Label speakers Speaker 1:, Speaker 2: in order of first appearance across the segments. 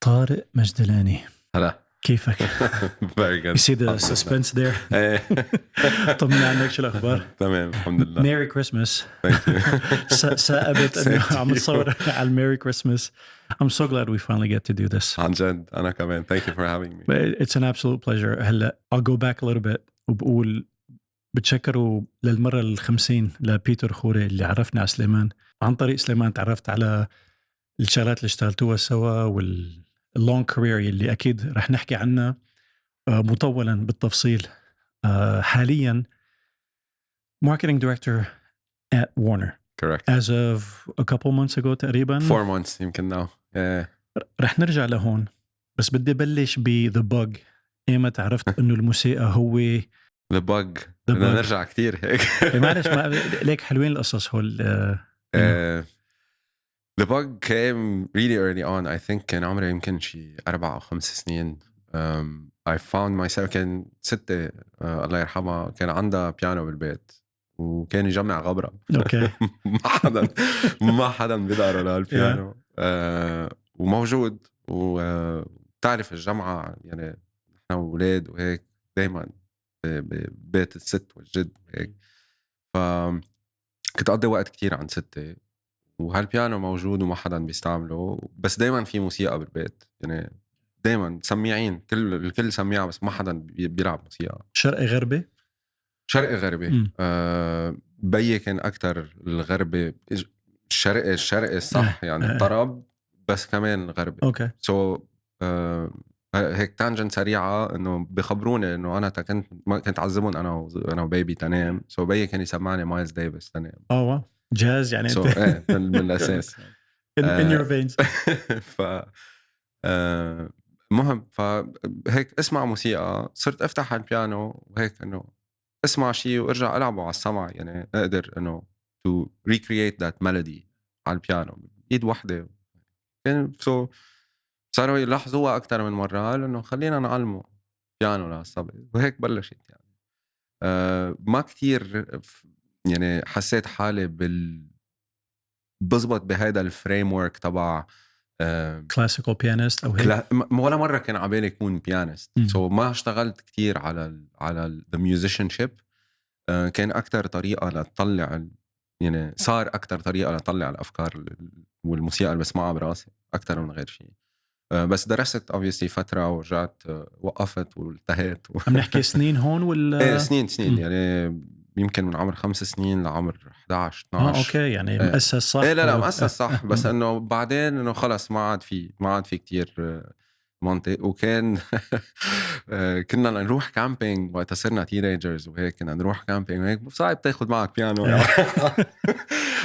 Speaker 1: طارق مجدلاني.
Speaker 2: هلا
Speaker 1: كيفك؟
Speaker 2: very good.
Speaker 1: You see the suspense there? طمني عنك، شو الأخبار؟
Speaker 2: تمام الحمد لله.
Speaker 1: Merry Christmas.
Speaker 2: Thank you.
Speaker 1: سأبت أنه عم نصور على Merry Christmas. I'm so glad we finally get to do this.
Speaker 2: عن جد أنا كمان. Thank you for having me.
Speaker 1: It's an absolute pleasure. هلا I'll go back a little bit وبقول بتشكروا للمرة 50 لبيتر خوري اللي عرفنا على سليمان. عن طريق سليمان تعرفت على الشغلات اللي اشتغلتوها سوا واللونج كارير اللي أكيد رح نحكي عنها مطولا بالتفصيل. حاليا marketing director at Warner.
Speaker 2: Correct.
Speaker 1: As of a couple months ago تقريبا.
Speaker 2: 4 months يمكن now.
Speaker 1: رح نرجع لهون، بس بدي بلش ب The Bug. إيمت تعرفت إنه الموسيقى هو
Speaker 2: The Bug. بدنا نرجع كتير هيك.
Speaker 1: معلش ليك حلوين القصص هول.
Speaker 2: The Bug came really early on. I think كان عمري يمكن شي 4 أو 5 سنين. I found myself كان ستة الله يرحمها كان عندها بيانو بالبيت وكان يجمع غبرة.
Speaker 1: أوكي.
Speaker 2: ما حدا بيدقر للبيانو. وموجود وتعرف الجمعة يعني نحن أولاد وهيك دايما ببيت الست والجد وهيك، فكنت أقضي وقت كتير عند ستة وهالبيانو موجود وما حدا بيستعمله، بس دايما في موسيقى بالبيت يعني دايما سميعين الكل سميعة بس ما حدا بيلعب موسيقى.
Speaker 1: شرقي غربي؟
Speaker 2: شرقي غربي. بيي كان أكتر الغربي، الشرقي الصح يعني الطرب بس كمان الغربي.
Speaker 1: اوكي.
Speaker 2: هيك تانجنت سريعة إنه بخبروني إنه أنا كنت عزمون أنا وبيبي تنام. بيي كان يسمعني مايلز ديفيس تنام.
Speaker 1: واو جاز يعني.
Speaker 2: من الأساس
Speaker 1: in your veins.
Speaker 2: مهم فهيك اسمع موسيقى صرت أفتح البيانو وهيك إنه اسمع شيء وارجع ألعبه على السمع، يعني أقدر إنه to recreate that melody على البيانو بإيد واحدة. كان صاروا يلاحظوها أكتر من مرة لأنه خلينا نعلمه بيانو للصبي وهيك بلشت يعني. ما كتير يعني حسيت حالي بزبط بهذا الفريم ورك تبع
Speaker 1: كلاسيكال بيانيست او هيك.
Speaker 2: ولا مره كان عبالي يكون بيانيست. ما اشتغلت كتير على the musicianship. كان اكتر طريقه لتطلع يعني صار اكتر طريقه لتطلع الافكار والموسيقى اللي بسمعها براسي اكتر من غير شيء. بس درست obviously فتره ورجعت وقفت والتهيت عم
Speaker 1: نحكي سنين هون ولا
Speaker 2: سنين يعني يمكن من عمر 5 سنين لعمر 11 12.
Speaker 1: اوكي يعني مؤسس صح.
Speaker 2: لا مؤسس صح. بس انه بعدين انه خلص ما عاد في كتير منطق. وكان كنا نروح كامبينج وقت صرنا تينيجرز وهيك كنا نروح كامبينج وهيك صعب تاخد معك بيانو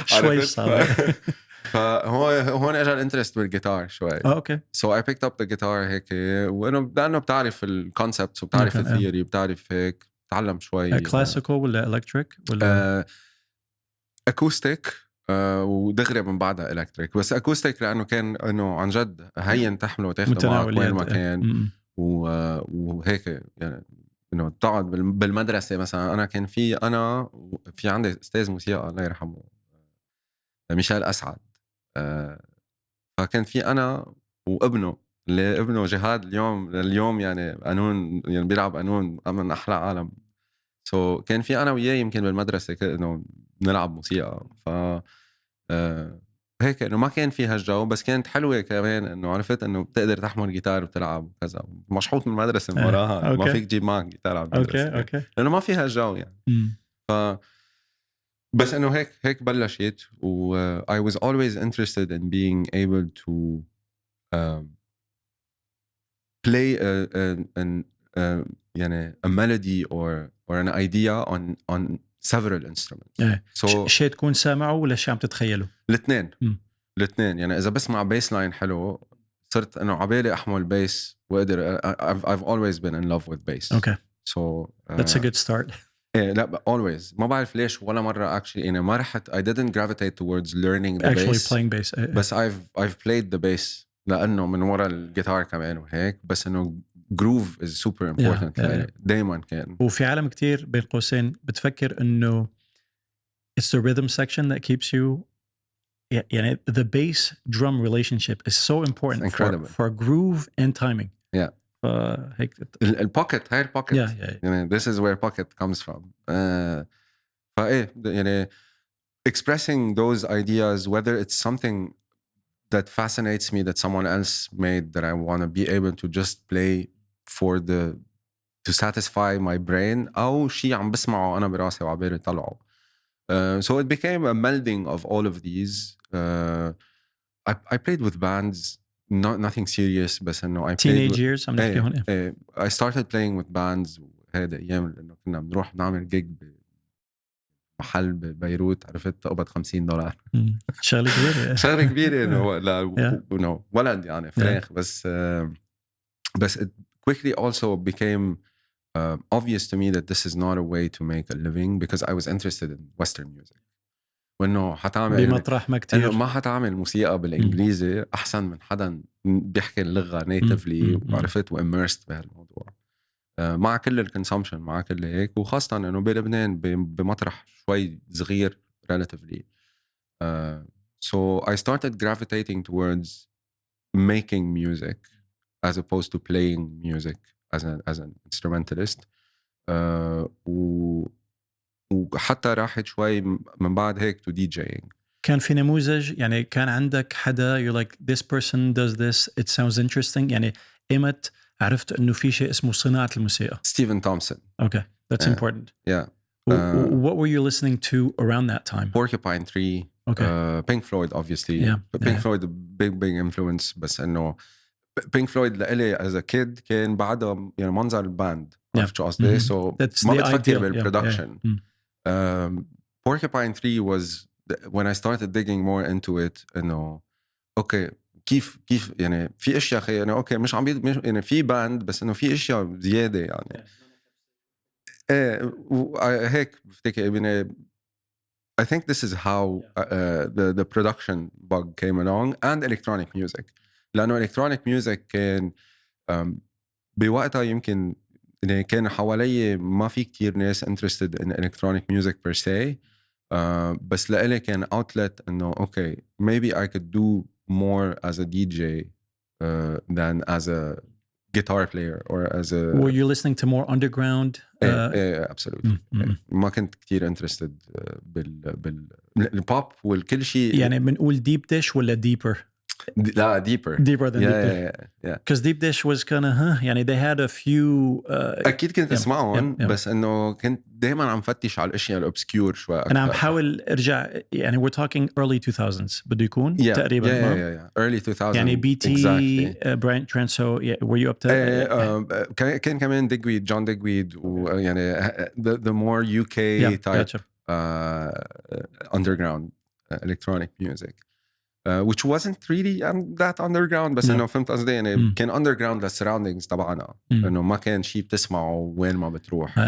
Speaker 1: شوي صعب.
Speaker 2: فهون اجى الانترست بالجيتار شوي.
Speaker 1: اوكي.
Speaker 2: So I picked up the guitar هيك وانه لانه بتعرف الكونسبتس وبتعرف الثيوري وبتعرف هيك تعلم شوي.
Speaker 1: كلاسيكال ولا الكتريك ولا
Speaker 2: اكوستيك؟ ودغري من بعدها الكتريك، بس اكوستيك لانه كان انه عن جد هين تحمله وتاخده معك وين ما كان. وهيك يعني انه تقعد بالمدرسه مثلا. انا كان في عندي استاذ موسيقى الله يرحمه ميشيل اسعد. فكان في انا وابنه اللي ابنه جهاد اليوم يعني قانون يعني بيلعب قانون من احلى عالم. كان في انا وياه يمكن بالمدرسه انه نلعب موسيقى. هيك انه ما كان فيها الجو، بس كانت حلوه كمان انه عرفت انه بتقدر تحمل جيتار وتلعب وكذا. مشحوط من المدرسه من وراها. ما فيك تجيب معك جيتار على المدرسه. اوكي. لانه ما فيها الجو يعني. بس انه هيك بلشت. و I was always interested in being able to play يعني a melody or an idea on several instruments.
Speaker 1: شيء تكون سامعه ولا شيء عم تتخيله؟
Speaker 2: الاثنين يعني اذا بسمع بيس لاين حلو صرت انه عبالي احمل بيس واقدر. I've always been in love with bass.
Speaker 1: Okay. That's a good start.
Speaker 2: لا always. ما بعرف ليش ولا مرة actually يعني ما رحت. I didn't gravitate towards learning the
Speaker 1: actually
Speaker 2: bass.
Speaker 1: playing bass.
Speaker 2: بس I've played the bass لأنه من وراء الجيتار كمان وهيك. بس إنه groove is super important. دايما كان.
Speaker 1: وفي عالم كتير بين قوسين بتفكر إنه it's the rhythm section that keeps you يعني the bass drum relationship is so important for groove and timing.
Speaker 2: Yeah.
Speaker 1: فهيك
Speaker 2: البوكيت هاي البوكيت يعني this is where pocket comes from. فايه يعني expressing those ideas, whether it's something that fascinates me that someone else made that I want to be able to just play to satisfy my brain أو شيء عم بسمعه أنا براسي وعبالي طلعه. So it became a melding of all of these. I played with bands, nothing serious, بس إنه I
Speaker 1: teenage years عم نحكي هون.
Speaker 2: I started playing with bands هذا أيام لأنه كنا بنروح نعمل جيج محل ببيروت، عرفت تقبض $50.
Speaker 1: شغلة كبيرة.
Speaker 2: شغلة كبيرة إنه ولد يعني فراخ بس it quickly also became obvious to me that this is not a way to make a living because I was interested in Western music. وإنه حتعمل
Speaker 1: بمطرح ما كتير
Speaker 2: إنه ما حتعمل موسيقى بالإنجليزي أحسن من حدا بيحكي اللغة natively وعرفت وimmersed بهالموضوع. مع كل الكونسومشن مع كل هيك وخاصة إنه بلبنان بمطرح شوي صغير relatively. So I started gravitating towards making music as opposed to playing music as an instrumentalist. وحتى راحت شوي من بعد هيك to DJing.
Speaker 1: كان في نموذج يعني كان عندك حدا you're like this person does this it sounds interesting يعني إمت عرفت إنه في شيء اسمه صناعة الموسيقى.
Speaker 2: Stephen Thompson.
Speaker 1: Okay, that's important.
Speaker 2: Yeah.
Speaker 1: What were you listening to around that time?
Speaker 2: Porcupine Tree.
Speaker 1: Okay.
Speaker 2: Pink Floyd obviously.
Speaker 1: Yeah.
Speaker 2: Pink Floyd a big influence بس إنه Pink Floyd لإلي as a kid كان بعدها يعني منظر الباند. عرفت شو قصدي؟ So ما بتفكر بالproduction. Porcupine Tree was when I started digging more into it إنه أوكي كيف يعني في اشياء خي يعني اوكي مش عم يعني في باند بس انه في اشياء زياده يعني هيك بفتكر يعني I think this is how the production bug came along and electronic music لانه electronic music كان بوقتها يمكن يعني كان حوالي ما في كتير ناس interested in electronic music per se بس لإلي كان outlet إنه okay maybe I could do more as a DJ than as a guitar player or as a.
Speaker 1: Were you listening to more underground?
Speaker 2: Absolutely. ما كنت كتير interested بالبوب والكل شيء.
Speaker 1: يعني بنقول deep dish ولا deeper?
Speaker 2: لا deeper
Speaker 1: than deep dish. Because deep dish was kind of يعني they had a few.
Speaker 2: أكيد كنت أسمعهم بس إنه كنت دائما عم فتش على الأشياء الأوبسكيور شوي أكثر.
Speaker 1: أنا عم حاول أرجع يعني we're talking early 2000s بده يكون تقريبا.
Speaker 2: early 2000s
Speaker 1: يعني BT Brian Transo were you up to?
Speaker 2: كان كمان Digweed John Digweed ويعني the more UK type underground electronic music. Which wasn't really that underground بس إنه فهمت قصدي يعني كان underground للsurroundings تبعنا إنه ما كان شيء بتسمعه وين ما بتروح.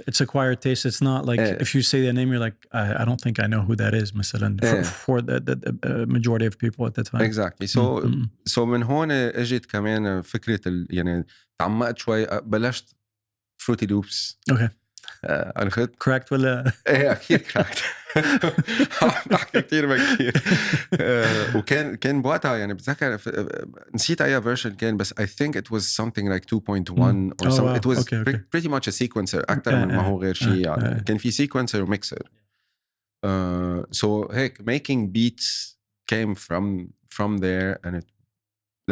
Speaker 1: It's acquired taste. It's not like if you say the name you're like I don't think I know who that is مثلا for the majority of people at the time.
Speaker 2: Exactly. So من هون اجت كمان فكرة يعني تعمقت شوي بلشت Fruity Loops.
Speaker 1: Okay.
Speaker 2: عرفت؟
Speaker 1: Cracked ولا؟
Speaker 2: إيه أكيد cracked. بحكي كتير بكتير. وكان بوقتها يعني بتذكر نسيت أي version كان بس I think it was something like 2.1 or something. It was pretty much a sequencer أكتر من ما هو غير شيء يعني كان في sequencer ومixer. So هيك making beats came from there and it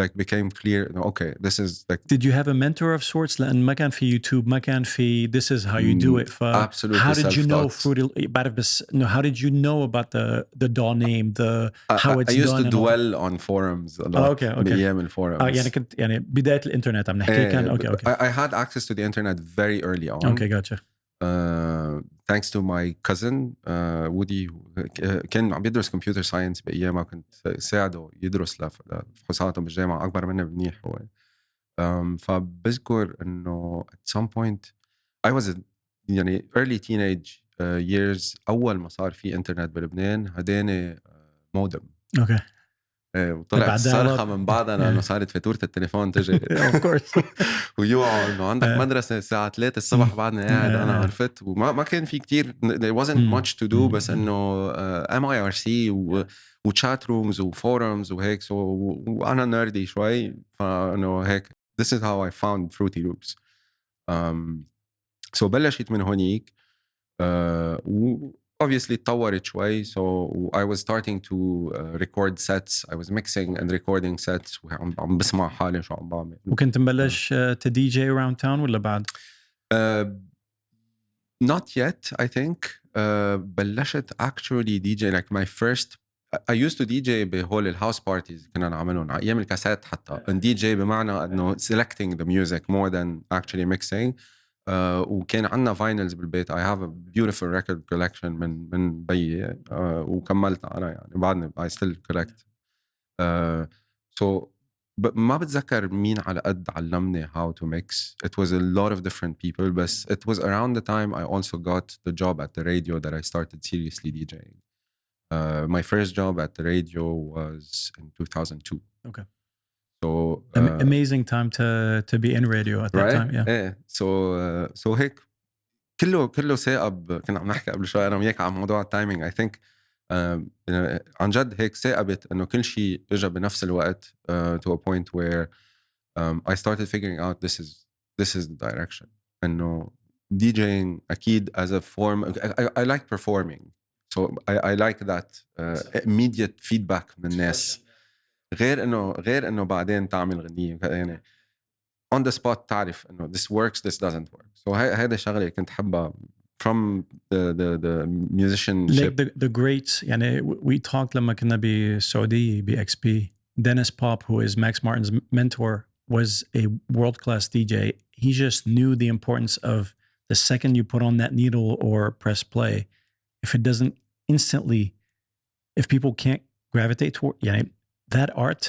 Speaker 2: like became clear okay this is like.
Speaker 1: Did you have a mentor of sorts لأن ما كان في YouTube ما كان في this is how you do it
Speaker 2: absolutely
Speaker 1: how did you know Fruity بعرف بس no how did you know about the DAW name the how it's
Speaker 2: I used
Speaker 1: done
Speaker 2: to dwell on forums a lot.
Speaker 1: okay
Speaker 2: بأيام الforums
Speaker 1: يعني كنت يعني بداية الإنترنت عم نحكي كان okay
Speaker 2: I had access to the internet very early on.
Speaker 1: Okay gotcha.
Speaker 2: Thanks to my cousin Woody كان عم يدرس computer science بأيامها كنت ساعده يدرس لفحوصاته بالجامعة أكبر مني بمنيح هو. فبذكر إنه at some point I was يعني early teenage years أول ما صار في إنترنت بلبنان هداني مودم.
Speaker 1: Okay.
Speaker 2: وطلعت
Speaker 1: تبع
Speaker 2: الصرخة
Speaker 1: dial-up.
Speaker 2: من بعدها لأنه صارت فاتورة التليفون تجي
Speaker 1: of course.
Speaker 2: ويوعوا إنه عندك مدرسة الساعة 3 الصبح بعدني قاعد أنا عرفت وما كان في كتير there wasn't much to do بس إنه MIRC وchat rooms وforums وهيك وأنا نردي شوي فإنه هيك this is how I found Fruity Loops. So بلشت من هونيك obviously تطورت شوي so I was starting to record sets. I was mixing and recording sets وعم بسمع حالي شو عم بعمل.
Speaker 1: وكنت مبلش تدي جي around town ولا بعد؟
Speaker 2: Not yet I think. بلشت actually DJ like my first I used to DJ بهول الهاوس بارتيز كنا نعملهم على أيام الكاسات حتى and DJ بمعنى إنه selecting the music more than actually mixing. وكان عنا vinyls بالبيت. I have a beautiful record collection من بيي وكملتها أنا يعني بعدني I still collect. So ما بتذكر مين على قد علمني how to mix. It was a lot of different people بس it was around the time I also got the job at the radio that I started seriously DJing. My first job at the radio was in 2002.
Speaker 1: Okay.
Speaker 2: So
Speaker 1: amazing time to be in radio at that
Speaker 2: right?
Speaker 1: time. Yeah.
Speaker 2: So هيك كله ثاقب. كنا عم نحكي قبل شوي أنا وياك عن موضوع التايمينج. I think عن جد هيك ثاقبت إنه كل شيء إجا بنفس الوقت to a point where I started figuring out this is the direction. إنه DJing أكيد as a form. I like performing. So I like that immediate feedback من الناس. غير إنه بعدين تعمل غنية يعني on the spot تعرف إنه this works this doesn't work. So هذا شغلة كنت حبها from the musicianship.
Speaker 1: Like the greats يعني we talked لما كنا بالسعودية بXP. Dennis Pop, who is Max Martin's mentor, was a world-class DJ. He just knew the importance of the second you put on that needle or press play, if it doesn't instantly, if people can't gravitate toward يعني that art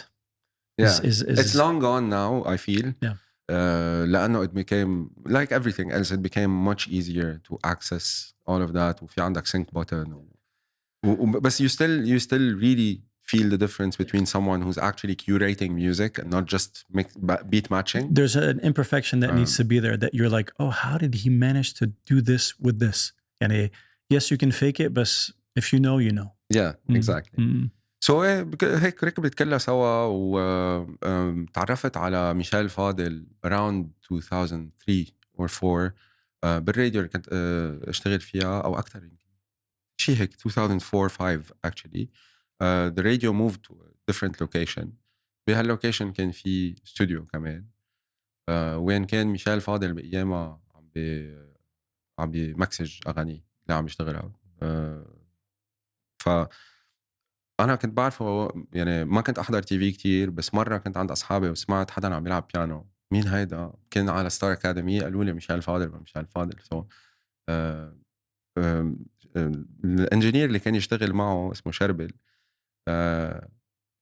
Speaker 1: is
Speaker 2: it's long gone now I feel.
Speaker 1: Yeah.
Speaker 2: لأنه it became like everything else it became much easier to access all of that وفي عندك sync button بس you still really feel the difference between someone who's actually curating music and not just beat matching.
Speaker 1: There's an imperfection that needs to be there that you're like, oh, how did he manage to do this with this? يعني yes you can fake it but if you know you know.
Speaker 2: Yeah, exactly. So هيك ركبت كلها سوا وتعرفت على ميشيل فاضل around 2003 or 4 بالراديو اللي كنت اشتغل فيها أو أكتر شيء هيك 2004-5 actually. The radio moved to a different location. بهاللوكيشن كان في استوديو كمان وين كان ميشيل فاضل بأيامها عم بمكسج أغاني اللي عم يشتغلها. أنا كنت بعرفه يعني ما كنت أحضر تي في كتير بس مرة كنت عند أصحابي وسمعت حدا عم يلعب بيانو. مين هيدا؟ كان على ستار أكاديمي قالوا لي ميشيل فاضل. so الانجينير اللي كان يشتغل معه اسمه شربل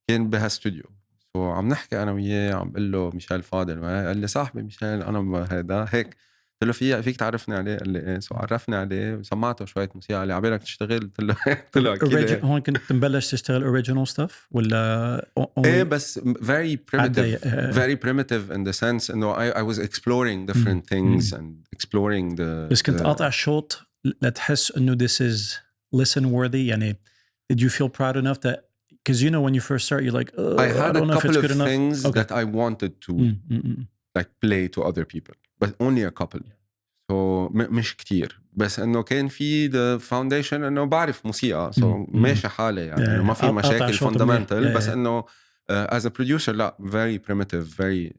Speaker 2: كان بهالاستوديو. عم نحكي أنا وياه عم بقول له ميشيل فاضل قال لي صاحبي ميشيل أنا هيدا هيك. قلت له فيك تعرفني عليه؟ قال لي إيه. عرفني عليه وسمعته شوية موسيقى. قال لي عبالك تشتغل؟ قلت له أكيد.
Speaker 1: هون كنت مبلش تشتغل original stuff ولا
Speaker 2: إيه بس very primitive in the sense إنه I was exploring different things and exploring the.
Speaker 1: بس كنت قاطع شوط لتحس إنه this is listen worthy يعني. Did you feel proud enough that because you know when you first start you're like
Speaker 2: I had
Speaker 1: don't
Speaker 2: a
Speaker 1: know if it's
Speaker 2: couple
Speaker 1: good
Speaker 2: of
Speaker 1: enough.
Speaker 2: things that I wanted to like play to other people but only a couple. So مش كتير بس إنه كان في the foundation إنه بعرف موسيقى so ماشي حالي يعني إنه ما في مشاكل fundamental بس إنه as a producer لا very primitive very.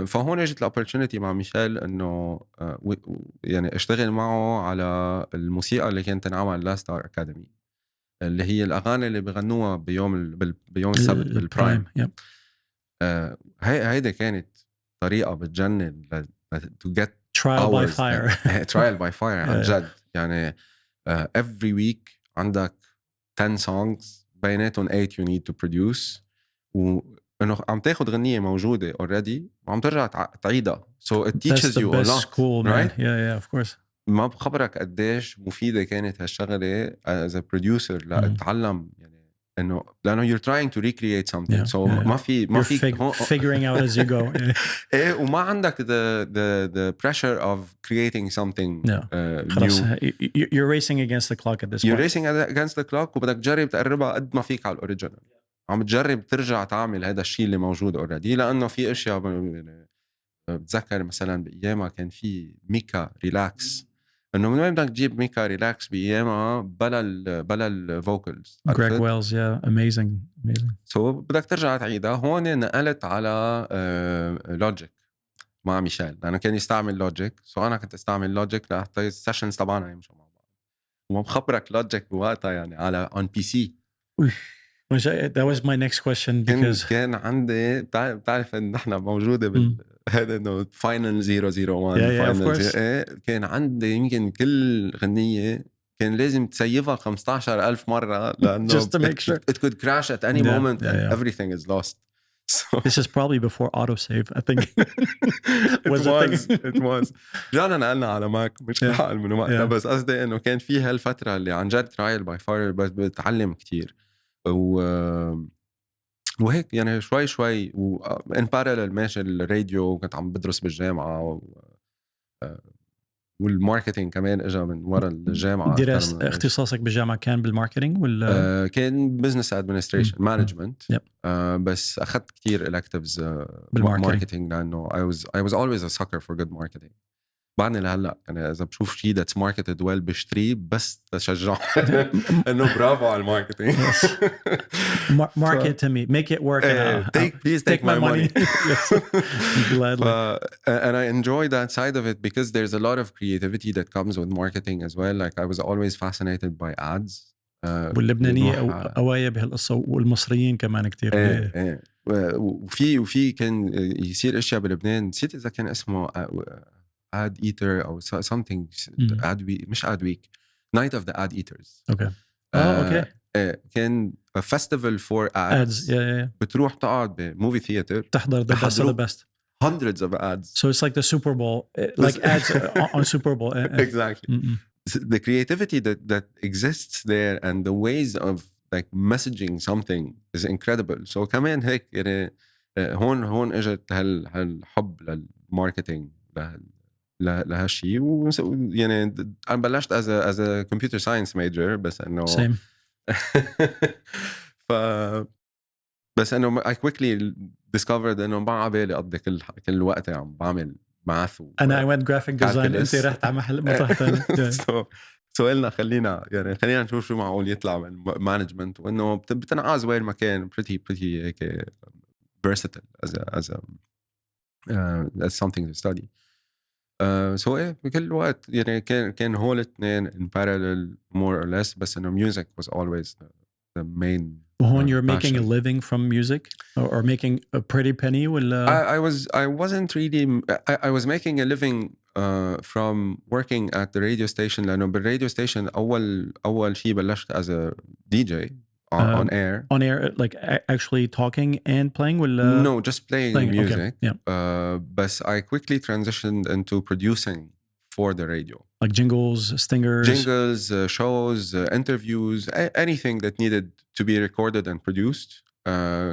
Speaker 2: فهون اجت الopportunity مع ميشيل إنه يعني اشتغل معه على الموسيقى اللي كانت تنعمل لاستار أكاديمي اللي هي الأغاني اللي بغنوها بيوم السبت بالبرايم. هيدا كانت طريقة بتجنن to get
Speaker 1: trial by fire.
Speaker 2: trial by fire عن جد يعني every week عندك 10 songs بيناتهم 8 you need to produce وإنه عم تاخد غنية موجودة already وعم ترجع تعيدها so it teaches you a lot.
Speaker 1: Cool,
Speaker 2: right?
Speaker 1: Yeah, of course.
Speaker 2: ما بخبرك قديش مفيدة كانت هالشغلة as a producer لأتعلم يعني انه لانه you're trying to recreate something so ما في
Speaker 1: figuring out as you go.
Speaker 2: ايه وما عندك the pressure of creating something
Speaker 1: خلاص
Speaker 2: new.
Speaker 1: you're racing against the clock at this
Speaker 2: you're
Speaker 1: point.
Speaker 2: racing against the clock وبدك تجرب تقربها قد ما فيك على الاوريجينال. عم تجرب ترجع تعمل هذا الشيء اللي موجود اوريدي لانه في اشياء بتذكر مثلا بايامها كان في ميكا ريلاكس انه من وين بدك تجيب ميكا ريلاكس بايامها بلا الفوكلز.
Speaker 1: Greg Wells amazing.
Speaker 2: so بدك ترجع تعيدها. هون نقلت على لوجيك مع ميشيل لانه كان يستعمل لوجيك so انا كنت استعمل لوجيك لحتى السيشنز تبعنا يمشوا مع بعض. وما بخبرك لوجيك بوقتها يعني على on PC.
Speaker 1: That was my next question because
Speaker 2: كان عندي بتعرف ان نحن موجوده هذا انه فاينل 001 كان عندي يمكن كل غنيه كان لازم تسيفها 15,000 مره لانه
Speaker 1: just to make sure
Speaker 2: it could crash at any moment and everything is lost. So
Speaker 1: this is probably before autosave I think.
Speaker 2: it was جانا نقلنا على ماك مش حقل من وقتها بس قصدي انه كان في هالفتره اللي عن جد ترايل باي فاير بس بتعلم كتير وهيك يعني شوي وإن بارالل ماشي الراديو كنت عم بدرس بالجامعة والماركتينج كمان اجى من ورا الجامعة.
Speaker 1: درست اختصاصك بالجامعة كان بالماركتينج ولا
Speaker 2: كان بزنس ادمنستريشن مانجمنت بس أخذت كتير electives بالماركتينج لأنه I was always a sucker for good marketing. بعدني لهلا يعني اذا بشوف شيء that's marketed well بشتريه بس تشجع انه برافو على الماركتينج.
Speaker 1: market to me make it work.
Speaker 2: Please take my money. Gladly. And I enjoy that side of it because there's a lot of creativity that comes with marketing as well. Like I was always fascinated by ads.
Speaker 1: واللبنانية قوايا بهالقصة والمصريين كمان كتير.
Speaker 2: وفي كان يصير اشياء بلبنان نسيت اذا كان اسمه ad eater or something ad week مش ad week night of the ad eaters.
Speaker 1: Okay. Okay.
Speaker 2: كان a festival for ads. بتروح تقعد بmovie theater
Speaker 1: تحضر the best of the best.
Speaker 2: Hundreds of ads.
Speaker 1: So it's like the Super Bowl, like ads on Super Bowl.
Speaker 2: Exactly. The creativity that exists there and the ways of like messaging something is incredible. So كمان هيك يعني هون اجت هالحب للماركتينج لهالشيء يعني أنا بلشت as a computer science major بس إنه
Speaker 1: same.
Speaker 2: بس إنه I quickly discovered إنه ما عبالي أقضي كل وقتي عم بعمل math
Speaker 1: أنا I went graphic design أنت رحت على محل مطرح ثاني.
Speaker 2: سؤالنا خلينا نشوف شو معقول يطلع من management وإنه بتنعاز وين ما كان pretty هيك versatile as something to study. So بكل وقت يعني كان هول الاثنين in parallel more or less بس إنه music was always the main.
Speaker 1: وهون you're making a living from music or making a pretty penny ولا؟
Speaker 2: I wasn't really I was making a living from working at the radio station لأنه بالراديو station أول شيء بلشت as a DJ on air.
Speaker 1: On air, like actually talking and playing?
Speaker 2: No, just playing music.
Speaker 1: Okay. Yeah.
Speaker 2: But I quickly transitioned into producing for the radio.
Speaker 1: Like jingles, stingers?
Speaker 2: Jingles, shows, interviews, anything that needed to be recorded and produced.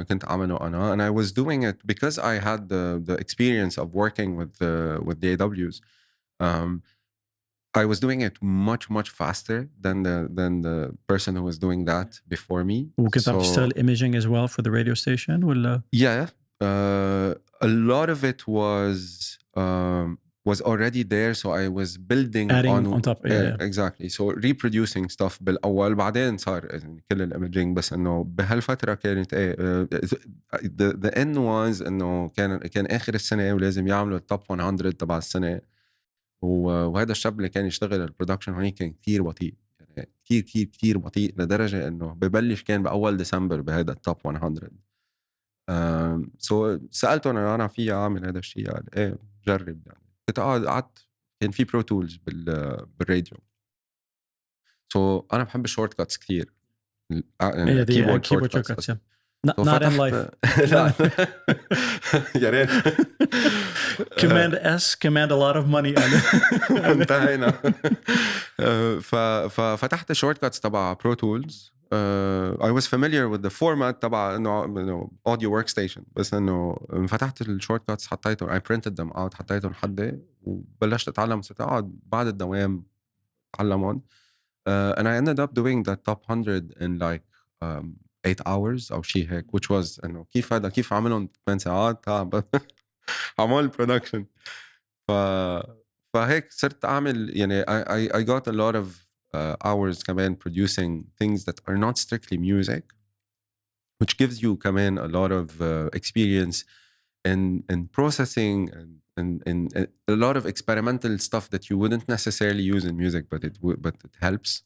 Speaker 2: كنت أعمله أنا. And I was doing it because I had the experience of working with the AWs. I was doing it much faster than the person who was doing that before me.
Speaker 1: وكنت عم تشتغل imaging as well for the radio station ولا؟
Speaker 2: Yeah. A lot of it was already there, so I was building
Speaker 1: on top. Yeah.
Speaker 2: Exactly. So reproducing stuff بالأول بعدين صار كل الإيميجينج بس إنه بهالفترة كانت the end was إنه كان آخر السنة ولازم يعملوا التوب 100 تبع السنة. وهذا الشاب اللي كان يشتغل البرودكشن هونيك كان كتير بطيء يعني كتير بطيء لدرجة إنه ببلش كان بأول ديسمبر بهذا التوب 100. so سألته أنا فيها أعمل هذا الشيء قال إيه جرب يعني. قعدت كان في برو تولز بالراديو so أنا بحب الشورت كاتس كتير
Speaker 1: يعني كيبورد شورت كاتس not in life.
Speaker 2: يا ريت.
Speaker 1: Command S, command a lot of money.
Speaker 2: انتهينا. ففتحت الشورت كاتس تبع برو تولز I was familiar with the format تبع إنه audio workstation، بس إنه فتحت الشورت كاتس حطيتهم I printed them out حطيتهم حدي وبلشت أتعلم. صرت أقعد بعد الدوام أتعلمهم. And I ended up doing the top 100 in like 8 hours أو شيء هيك, which was إنه كيف عملهم 8 ساعات عمل production. فهيك صرت أعمل يعني I got a lot of hours كمان producing things that are not strictly music, which gives you كمان a lot of experience in processing and a lot of experimental stuff that you wouldn't necessarily use in music, but it helps.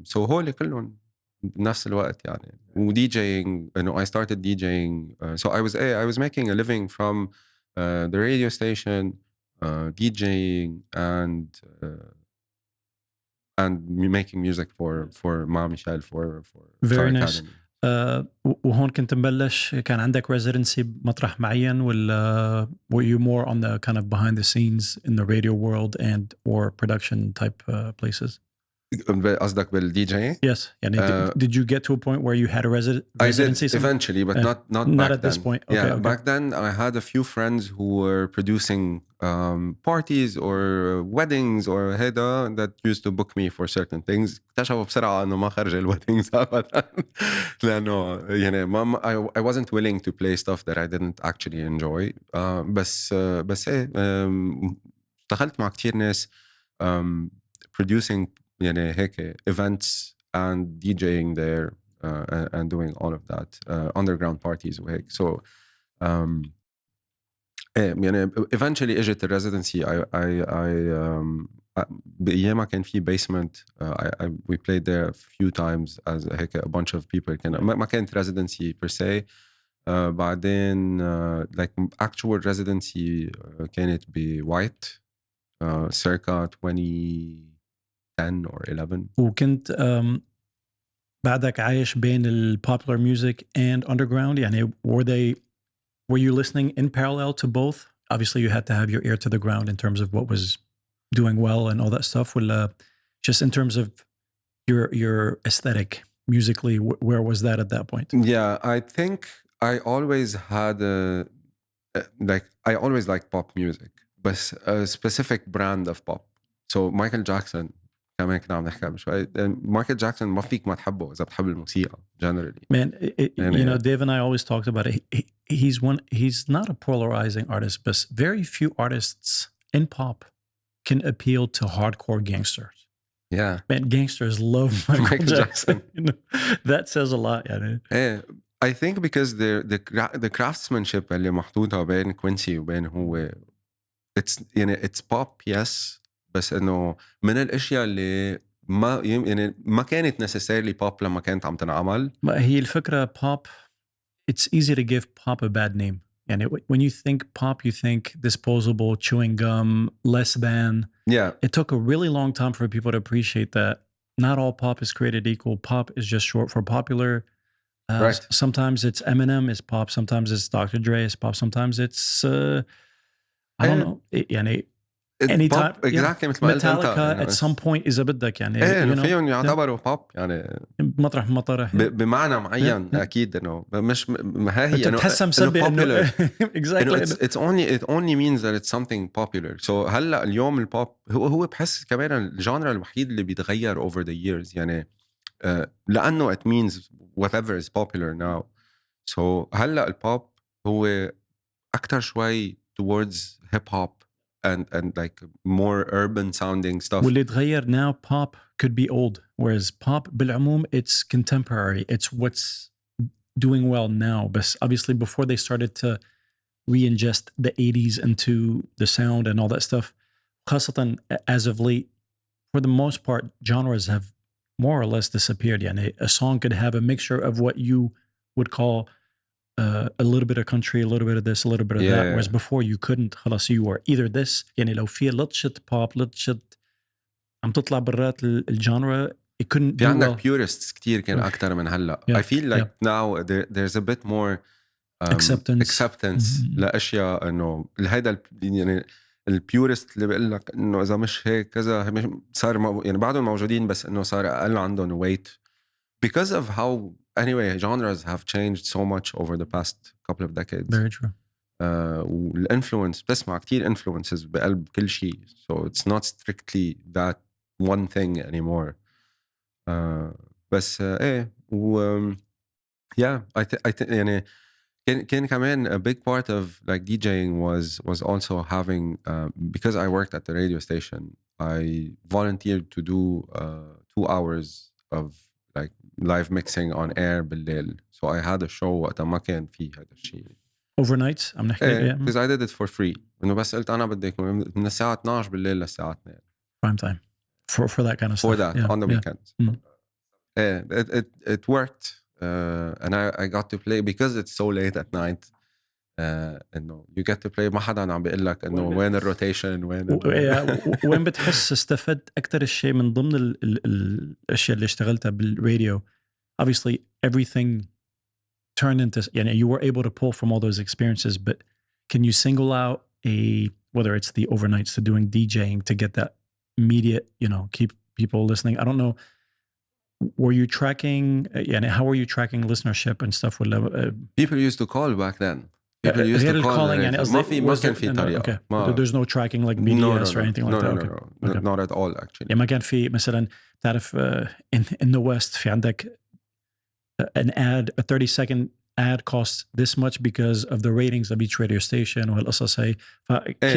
Speaker 2: So هول كلهم بنفس الوقت يعني. و DJing, you know, I started DJing. So I was making a living from the radio station, DJing and making music for Ma Michelle for
Speaker 1: Very
Speaker 2: Star
Speaker 1: nice.
Speaker 2: Academy.
Speaker 1: وهون كنت مبلش كان عندك residency بمطرح معين ولا were you more on the kind of behind the scenes in the radio world and or production type places?
Speaker 2: قصدك بالDJ?
Speaker 1: Yes. يعني did you get to a point where you had a residency?
Speaker 2: I did eventually, but not
Speaker 1: not
Speaker 2: back
Speaker 1: at this
Speaker 2: then.
Speaker 1: point. Okay,
Speaker 2: Yeah,
Speaker 1: okay.
Speaker 2: back then I had a few friends who were producing parties or weddings or هيدا that used to book me for certain things. اكتشفوا بسرعة إنه ما خرج الweddings أبدا لأنه يعني I wasn't willing to play stuff that I didn't actually enjoy. بس إيه اشتغلت مع كتير ناس producing يعني هيك events and DJing there and doing all of that underground parties وهيك. So يعني eventually اجت residency. بأيامها كان في basement. We played there a few times as هيك a bunch of people. ما كانت residency per se. بعدين like actual residency كانت بوايت circa 2010 or 11.
Speaker 1: وكنت بعدك عايش بين ال popular music and underground يعني were you listening in parallel to both? Obviously you had to have your ear to the ground in terms of what was doing well and all that stuff. ولا just in terms of your aesthetic musically, where was that at that point?
Speaker 2: Yeah, I think I always had I always liked pop music, but a specific brand of pop. So Michael Jackson كمان كنا عم نحكي شوي. Michael Jackson ما فيك ما تحبه إذا بتحب الموسيقى generally.
Speaker 1: Man, you know, Dave and I always talked about it. He's not a polarizing artist, but very few artists in pop can appeal to hardcore gangsters.
Speaker 2: Yeah.
Speaker 1: Man, gangsters love Michael Jackson. You know, that says a lot. يعني.
Speaker 2: I think because the craftsmanship اللي محطوطة بين كوينسي وبين هو it's pop yes, بس إنه من الأشياء اللي ما كانت necessarily pop لما كانت عم تنعمل.
Speaker 1: ما هي الفكرة pop, it's easy to give pop a bad name. يعني when you think pop, you think disposable, chewing gum, less than.
Speaker 2: Yeah.
Speaker 1: It took a really long time for people to appreciate that not all pop is created equal. Pop is just short for popular.
Speaker 2: Right.
Speaker 1: Sometimes it's Eminem is pop. Sometimes it's Dr. Dre is pop. Sometimes it's I don't know. يعني anytime.
Speaker 2: Exactly مثل ما قلت أنت.
Speaker 1: Metallica at some point إذا بدك يعني.
Speaker 2: إنه فيهم يعتبروا pop يعني.
Speaker 1: مطرح مطرح.
Speaker 2: بمعنى معين أكيد إنه مش ما هي إنه
Speaker 1: تحسها مسبة
Speaker 2: popular.
Speaker 1: exactly.
Speaker 2: It only means that it's something popular. So هلا اليوم البوب هو بحس كمان الجانرا الوحيد اللي بيتغير over the years يعني. لأنه it means whatever is popular now. So هلا البوب هو أكتر شوي towards hip hop and like more urban sounding stuff.
Speaker 1: واللي تغير now pop could be old, whereas pop بالعموم it's contemporary. It's what's doing well now. But obviously before they started to re-ingest the 80s into the sound and all that stuff, خاصة as of late, for the most part, genres have more or less disappeared. يعني a song could have a mixture of what you would call a little bit of country, a little bit of this, a little bit of that. Whereas before you couldn't. خلاص you were either this. يعني لو في لطشة pop, لطشة عم تطلع برات الجانرا, it couldn't
Speaker 2: في
Speaker 1: do
Speaker 2: عندك
Speaker 1: well.
Speaker 2: purists كتير كان أكتر من هلا. I feel like now there's a bit more acceptance لأشياء إنه هيدا يعني البيورست اللي بيقول لك إنه إذا مش هيك كذا صار يعني بعدهم موجودين بس إنه صار أقل عندهم weight. because of how anyway genres have changed so much over the past couple of decades.
Speaker 1: Very true.
Speaker 2: والانفلونس بتسمع كتير influences بقلب كل شيء, so it's not strictly that one thing anymore. بس ايه و yeah I think يعني كان كمان a big part of like DJing was also having because I worked at the radio station, I volunteered to do 2 hours of like live mixing on air بالليل, so I had a show وقتها ما كان في هذا الشيء
Speaker 1: overnight عم نحكي
Speaker 2: ايه because I did it for free, انه بس قلت انا بدي من الساعة 12 بالليل للساعة 2
Speaker 1: prime time for that kind of stuff.
Speaker 2: for that on the weekends. It worked, and I got to play because it's so late at night. انه you get to play ما حدا عم بيقول لك انه وين الروتيشن
Speaker 1: وين بتحس استفدت اكثر الشيء من ضمن الاشياء اللي اشتغلتها بالراديو. Obviously everything turned into يعني you were able to pull from all those experiences, but can you single out whether it's the overnights to doing DJing to get that immediate, keep people listening? I don't know, were you tracking يعني how were you tracking listenership and stuff ولا
Speaker 2: people used to call back then. People used to call
Speaker 1: calling يعني
Speaker 2: ما كان في طريقة.
Speaker 1: There's no tracking like BDS or anything like that.
Speaker 2: No, not at all actually.
Speaker 1: يعني ما كان في مثلا تعرف in the West في عندك an ad, a 30-second ad costs this much because of the ratings of each radio station وهالقصص هي.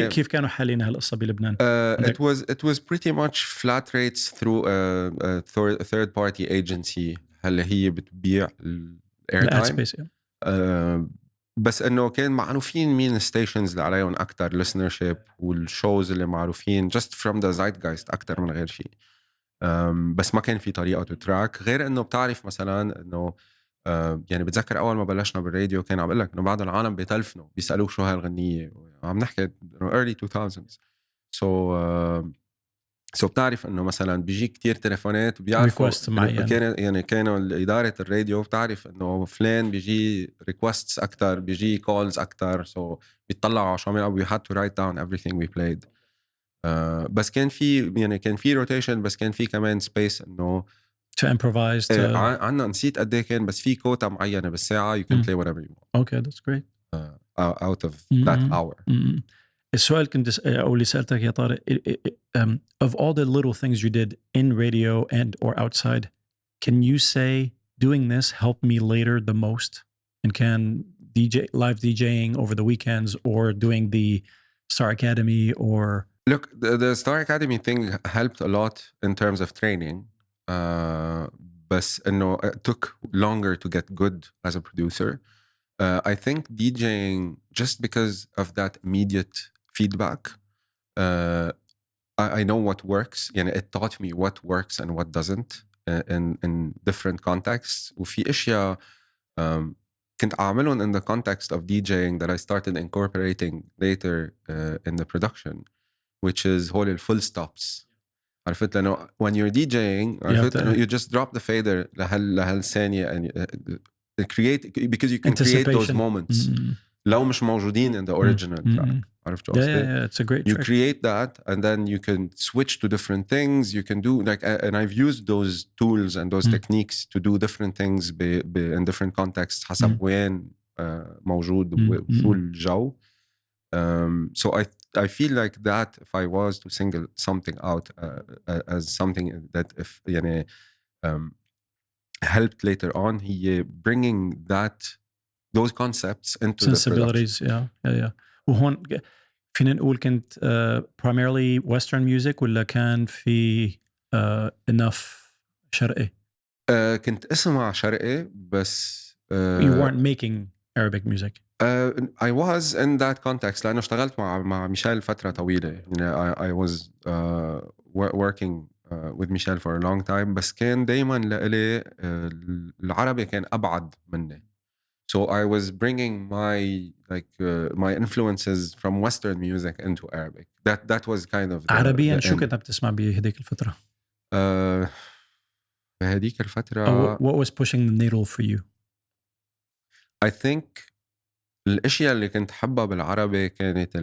Speaker 1: كيف كانوا حالين هالقصة بلبنان؟
Speaker 2: It was pretty much flat rates through a third party agency اللي هي بتبيع airtime. بس انه كان معروفين مين الستيشنز اللي عليهم اكتر listenership والشوز اللي معروفين just from the zeitgeist اكتر من غير شيء. بس ما كان في طريقة تتراك غير انه بتعرف مثلا انه يعني بتذكر اول ما بلشنا بالراديو كان عم بقول لك انه بعض العالم بيتلفنوا بيسالوه شو هالغنية, عم نحكي early 2000s. so بتعرف انه مثلا بيجي كتير تليفونات وبيعرفوا كانوا إدارة الراديو بتعرف انه فلان بيجي requests اكتر بيجي calls اكتر, so بيطلعوا على شو عملوا. we had to write down everything we played. بس كان في rotation, بس كان في كمان space انه
Speaker 1: to improvise.
Speaker 2: عنا نسيت قد ايه كان, بس في كوتا معينة بالساعة you can play whatever you want.
Speaker 1: Okay, that's great.
Speaker 2: Out of that hour.
Speaker 1: السؤال كنت أو اللي سألتك يا طارق, of all the little things you did in radio and or outside, can you say doing this helped me later the most? And can live DJing over the weekends or doing the Star Academy or...
Speaker 2: Look, the Star Academy thing helped a lot in terms of training. بس إنه it took longer to get good as a producer. I think DJing, just because of that immediate feedback, I know what works. يعني it taught me what works and what doesn't in different contexts. وفي أشياء كنت أعملهم in the context of DJing that I started incorporating later in the production, which is whole full stops. عرفت لأنه when you're DJing عرفت إنه you just drop the fader لهالثانية and create, because you can create those moments لو مش موجودين in the original track. عرفت شو قصدي؟
Speaker 1: Yeah, it's a great
Speaker 2: you
Speaker 1: trick.
Speaker 2: create that and then you can switch to different things. You can do like, and I've used those tools and those techniques to do different things in different contexts حسب وين موجود وشو الجو. So I feel like that if I was to single something out as something that if يعني helped later on, he bringing those concepts into
Speaker 1: sensibilities.
Speaker 2: the production.
Speaker 1: Yeah. وهون فينا نقول كنت primarily Western music ولا كان في enough شرقي؟
Speaker 2: كنت اسمع شرقي بس
Speaker 1: you weren't making Arabic music.
Speaker 2: I was in that context لأنه اشتغلت مع ميشيل فترة طويلة. يعني I was working with Michel for a long time, بس كان دايما لإلي العربي كان أبعد مني. So I was bringing my influences from Western music into Arabic. That was kind of
Speaker 1: عربيا شو كنت بتسمع بهديك الفترة؟
Speaker 2: بهديك الفترة
Speaker 1: what was pushing the needle for you?
Speaker 2: I think الأشياء اللي كنت حبها بالعربي كانت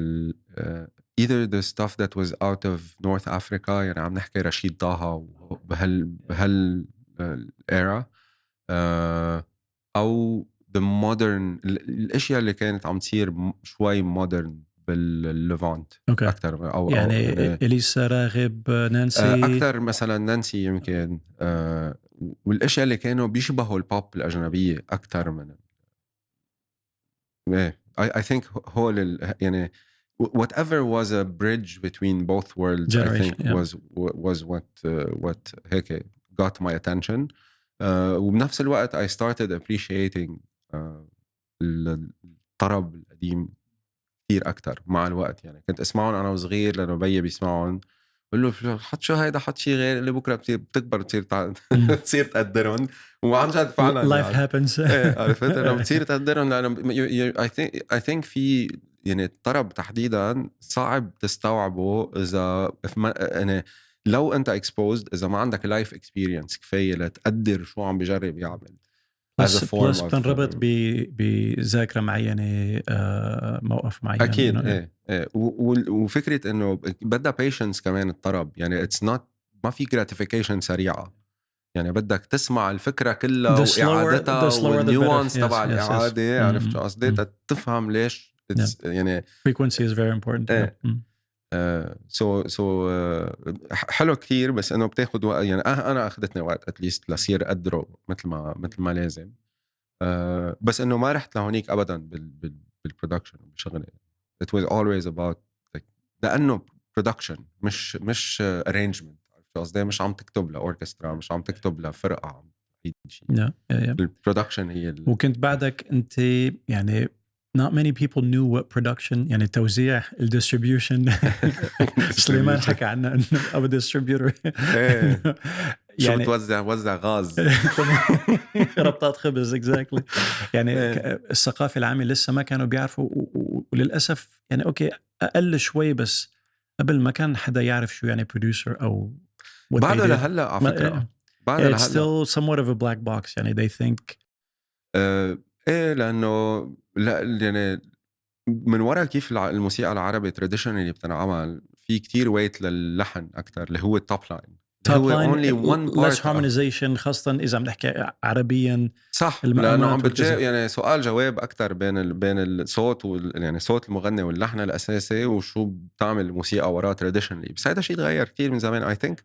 Speaker 2: either the stuff that was out of North Africa, يعني عم نحكي رشيد طه بهال era, او the modern الاشياء اللي كانت عم تصير شوي modern بالليفانت
Speaker 1: اوكي
Speaker 2: اكثر او
Speaker 1: يعني
Speaker 2: يعني
Speaker 1: اليسا راغب نانسي.
Speaker 2: اكثر مثلا نانسي يمكن والاشياء اللي كانوا بيشبهوا البوب الاجنبيه اكثر من ايه I think هو يعني whatever was a bridge between both worlds I think
Speaker 1: generation yeah.
Speaker 2: was what هيك got my attention وبنفس الوقت I started appreciating الطرب القديم كثير أكتر مع الوقت. يعني كنت أسمعهم أنا وصغير لأنه بيي بيسمعهم بقول له حط شو هيدا حط شي غير اللي بكرة بتكبر تصير تصير تقدرهم وعن جد فعلا
Speaker 1: life
Speaker 2: يعني
Speaker 1: happens.
Speaker 2: ايه عرفت انه بتصير تقدرهم لانه I think في يعني الطرب تحديدا صعب تستوعبه اذا يعني لو انت exposed اذا ما عندك لايف اكسبيرينس كفايه لتقدر شو عم بجرب يعمل as a form
Speaker 1: بلس
Speaker 2: of
Speaker 1: بتنربط بذاكرة معينة موقف معين
Speaker 2: اكيد
Speaker 1: you know.
Speaker 2: ايه ايه وفكره انه بدها patience كمان الطرب يعني it's not ما في gratification سريعه يعني بدك تسمع الفكرة كلها
Speaker 1: the
Speaker 2: وإعادتها
Speaker 1: slower the better
Speaker 2: والنيوانس
Speaker 1: yes
Speaker 2: تبع
Speaker 1: yes yes
Speaker 2: الإعادة عرفت شو قصدي تفهم ليش
Speaker 1: yeah.
Speaker 2: يعني
Speaker 1: frequency is very important yeah.
Speaker 2: ايه حلو كثير بس انه بتاخد وقت يعني انا اخذتني وقت اتليست لصير اقدره مثل ما لازم بس انه ما رحت لهونيك ابدا بالبرودكشن وبشغله. it was always about like لانه production مش arrangement عرفت شو قصدي مش عم تكتب لاوركسترا مش عم تكتب لفرقه عم تعيد شيء
Speaker 1: yeah. yeah, yeah.
Speaker 2: البرودكشن هي
Speaker 1: وكنت بعدك انت يعني not many people knew what production يعني التوزيع الديستريبيوشن سليمان حكى عنه انه ابو ديستريبيوتر
Speaker 2: ايه شو
Speaker 1: يعني
Speaker 2: بتوزع غاز
Speaker 1: ربطات خبز exactly يعني
Speaker 2: إيه.
Speaker 1: الثقافة العامة لسه ما كانوا بيعرفوا وللأسف يعني أوكي أقل شوي بس قبل ما كان حدا يعرف شو يعني producer أو what they
Speaker 2: بعده
Speaker 1: did
Speaker 2: لهلا على فكرة بعده
Speaker 1: it's
Speaker 2: لهلا
Speaker 1: still somewhat of a black box يعني they think
Speaker 2: ايه لانه لا يعني من وراء كيف الموسيقى العربي traditionally اللي بتنعمل في كتير ويت للحن اكثر اللي هو التوب لاين اللي
Speaker 1: top
Speaker 2: هو
Speaker 1: line
Speaker 2: only one
Speaker 1: less
Speaker 2: part of
Speaker 1: harmonization خاصة إذا عم نحكي عربيا
Speaker 2: صح لانه عم
Speaker 1: المقامات
Speaker 2: بتجاوب
Speaker 1: والكذا
Speaker 2: يعني سؤال جواب اكثر بين الصوت يعني صوت المغني واللحن الاساسي وشو بتعمل الموسيقى وراه traditionally بس هذا شيء تغير كتير من زمان I think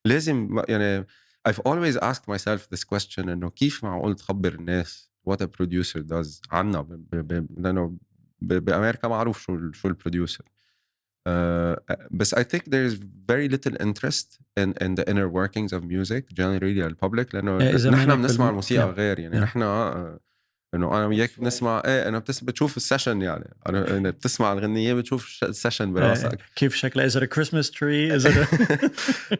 Speaker 2: لازم يعني I've always asked myself this question انه كيف معقول تخبر الناس what a producer does عنا لانه بامريكا معروف شو البروديوسر بس I think there's very little interest in the inner workings of music generally للpublic لأنه
Speaker 1: إذا
Speaker 2: نحن
Speaker 1: مانك
Speaker 2: بنسمع الموسيقى
Speaker 1: yeah.
Speaker 2: غير يعني
Speaker 1: yeah.
Speaker 2: نحن إنه أنا وياك بنسمع إيه أنا بتشوف السيشن يعني أنا بتسمع الغنية بتشوف السيشن براسك
Speaker 1: كيف شكله is it a Christmas tree is it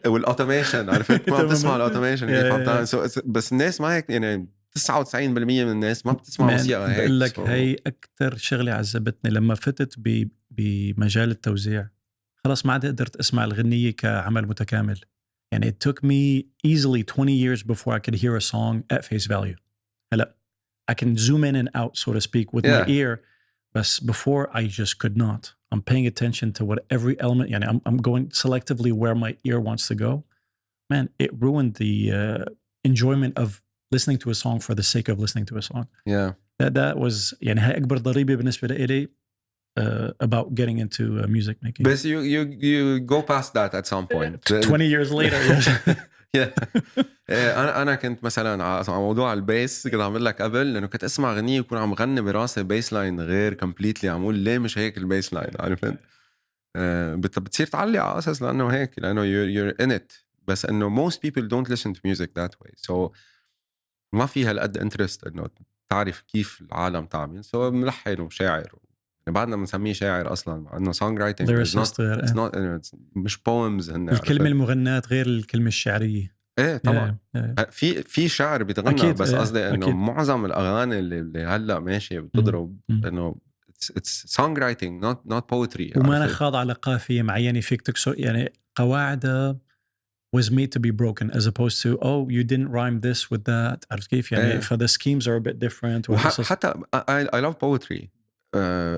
Speaker 1: a
Speaker 2: والأوتوميشن عرفت ما بتسمع
Speaker 1: تماما
Speaker 2: الأوتوميشن كيف عم تعمل بس الناس ما هيك يعني 99% من الناس ما بتسمع
Speaker 1: مان
Speaker 2: موسيقى
Speaker 1: بقول
Speaker 2: هيك
Speaker 1: لك هي أكتر شغلة عذبتني لما فتت بمجال التوزيع خلاص ما عاد قدرت أسمع الغنية كعمل متكامل يعني it took me easily 20 years before I could hear a song at face value هلا I can zoom in and out so to speak with my
Speaker 2: yeah
Speaker 1: ear but before I just could not I'm paying attention to what every element يعني I'm going selectively where my ear wants to go man it ruined the enjoyment of listening to a song for the sake of listening to a song
Speaker 2: yeah
Speaker 1: that was يعني هاي أكبر ضريبة بالنسبة لي about getting into music making.
Speaker 2: بس you go past that at some point
Speaker 1: 20 years later yes.
Speaker 2: انا كنت مثلا على موضوع البيس كنت عم لك قبل لانه كنت اسمع غنيه وكون عم غني براسي بيس لاين غير كومبليتلي عم اقول ليه مش هيك البيس لاين عرفت بتصير تعلي على اساس لانه هيك لانه you're in it بس انه most people don't listen to music that way so ما في هالقد انترست انه تعرف كيف العالم تعمل سو ملحن وشاعر يعني بعدنا بنسميه شاعر اصلا مع انه song writing is not
Speaker 1: lyricist
Speaker 2: it's not it's مش poems هن
Speaker 1: الكلمة
Speaker 2: عرفت
Speaker 1: المغناة غير الكلمة الشعرية.
Speaker 2: ايه طبعا
Speaker 1: yeah.
Speaker 2: في شعر بيتغنى
Speaker 1: أكيد
Speaker 2: بس قصدي انه
Speaker 1: أكيد
Speaker 2: معظم الاغاني اللي هلا ماشيه بتضرب انه it's song writing not poetry
Speaker 1: وما أنا
Speaker 2: عرفت
Speaker 1: خاضع على قافية معينة فيك تكسر يعني قواعدها was made to be broken as opposed to oh you didn't rhyme this with that عرفت كيف يعني
Speaker 2: ايه
Speaker 1: فthe schemes are a bit different
Speaker 2: وحتى I love poetry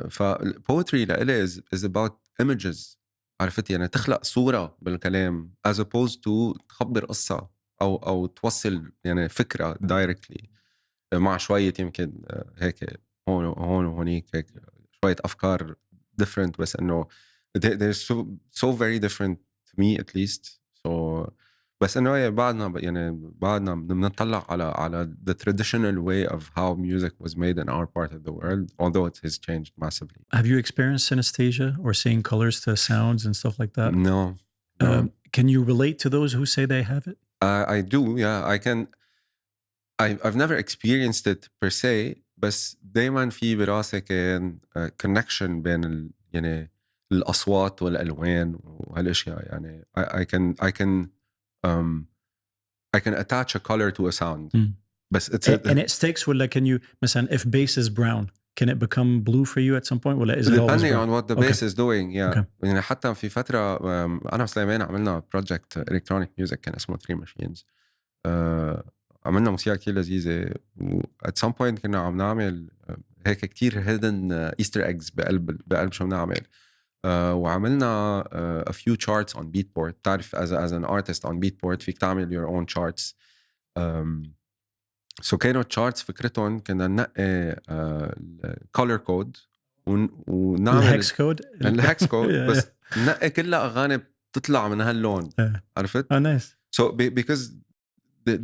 Speaker 2: فالبوتري لإلي is about images عرفت يعني تخلق صورة بالكلام as opposed to تخبر قصة أو توصل يعني فكرة directly مع شوية يمكن هيك هون وهونيك هيك شوية أفكار different بس إنه they're so very different to me at least so بس إنه إيه بعدنا بنطلع على the traditional way of how music was made in our part of the world although it has changed massively.
Speaker 1: Have you experienced synesthesia or seeing colors to sounds and stuff like that?
Speaker 2: No.
Speaker 1: Can you relate to those who say they have it?
Speaker 2: I do, yeah. I've never experienced it per se بس دايما في براسي كان connection بين يعني الأصوات والألوان وهالأشياء يعني I can attach a color to a sound. بس it's
Speaker 1: and it sticks ولا can you مثلا if bass is brown can it become blue for you at some point ولا is it always
Speaker 2: depending
Speaker 1: brown?
Speaker 2: on what the bass is doing yeah.
Speaker 1: Okay.
Speaker 2: يعني حتى في فترة أنا وسليمان عملنا project electronic music كان اسمه 3 Machines عملنا موسيقى كتير لذيذة و at some point كنا عم نعمل هيك كتير hidden easter eggs بقلب شو بنعمل وعملنا a few charts on Beatport تعرف as an artist on Beatport فيك تعمل your own charts so كانوا charts فكرتهم كنا ننقي color code ونعمل الهكس كود بس ننقي كلها أغاني بتطلع من هاللون عرفت؟
Speaker 1: Oh nice.
Speaker 2: So because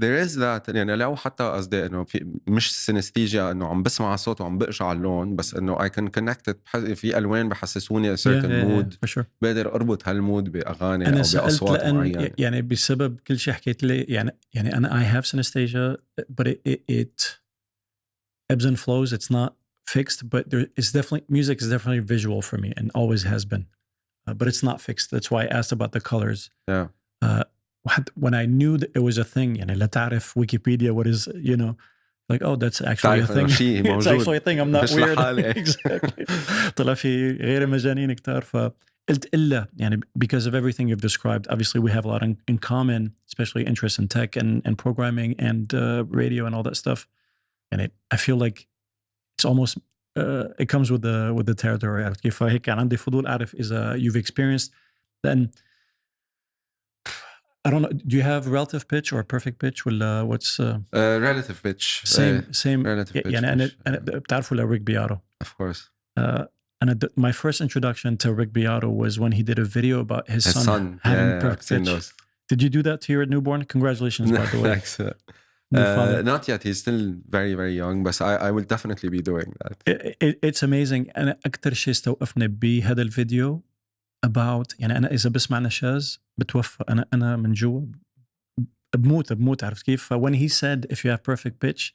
Speaker 2: there is that يعني لو حتى قصدي انه في مش سينستيجيا انه عم بسمع صوت وعم بقشع اللون بس انه I can connect it في الوان بحسسوني a certain mood
Speaker 1: for sure.
Speaker 2: بقدر اربط هالمود باغاني
Speaker 1: أنا
Speaker 2: او
Speaker 1: سألت
Speaker 2: باصوات
Speaker 1: لأن
Speaker 2: معينه
Speaker 1: يعني بسبب كل شيء حكيت لي يعني أنا I have synesthesia but it ebbs and flows. It's not fixed but there is definitely music is definitely visual for me and always has been but it's not fixed. That's why I asked about the colors.
Speaker 2: Yeah.
Speaker 1: When I knew that it was a thing يعني لا تعرف Wikipedia what is you know like oh that's actually a thing. It's actually a thing. I'm not weird. Exactly. طلع في غير مجانين كتار فقلت إلا يعني because of everything you've described obviously we have a lot in common especially interest in tech and programming and radio and all that stuff and I feel like it's almost it comes with the territory عرفت كيف فهيك كان عندي فضول أعرف إذا you've experienced then I don't know. Do you have relative pitch or perfect pitch? ولا what's
Speaker 2: relative pitch.
Speaker 1: Same.
Speaker 2: Relative pitch.
Speaker 1: يعني أنا بتعرفوا لريك بيارو.
Speaker 2: Of course.
Speaker 1: أنا my first introduction to Rick Beato was when he did a video about his son having perfect pitch.
Speaker 2: Those.
Speaker 1: Did you do that to your newborn? Congratulations, by the way.
Speaker 2: Thanks. Not yet. He's still very very young, but I will definitely be doing that.
Speaker 1: It's amazing. أنا أكتر شيء استوقفني بهذا الفيديو about يعني أنا إذا بسمع نشاز بتوفى أنا من جوا بموت عرفت كيف when he said if you have perfect pitch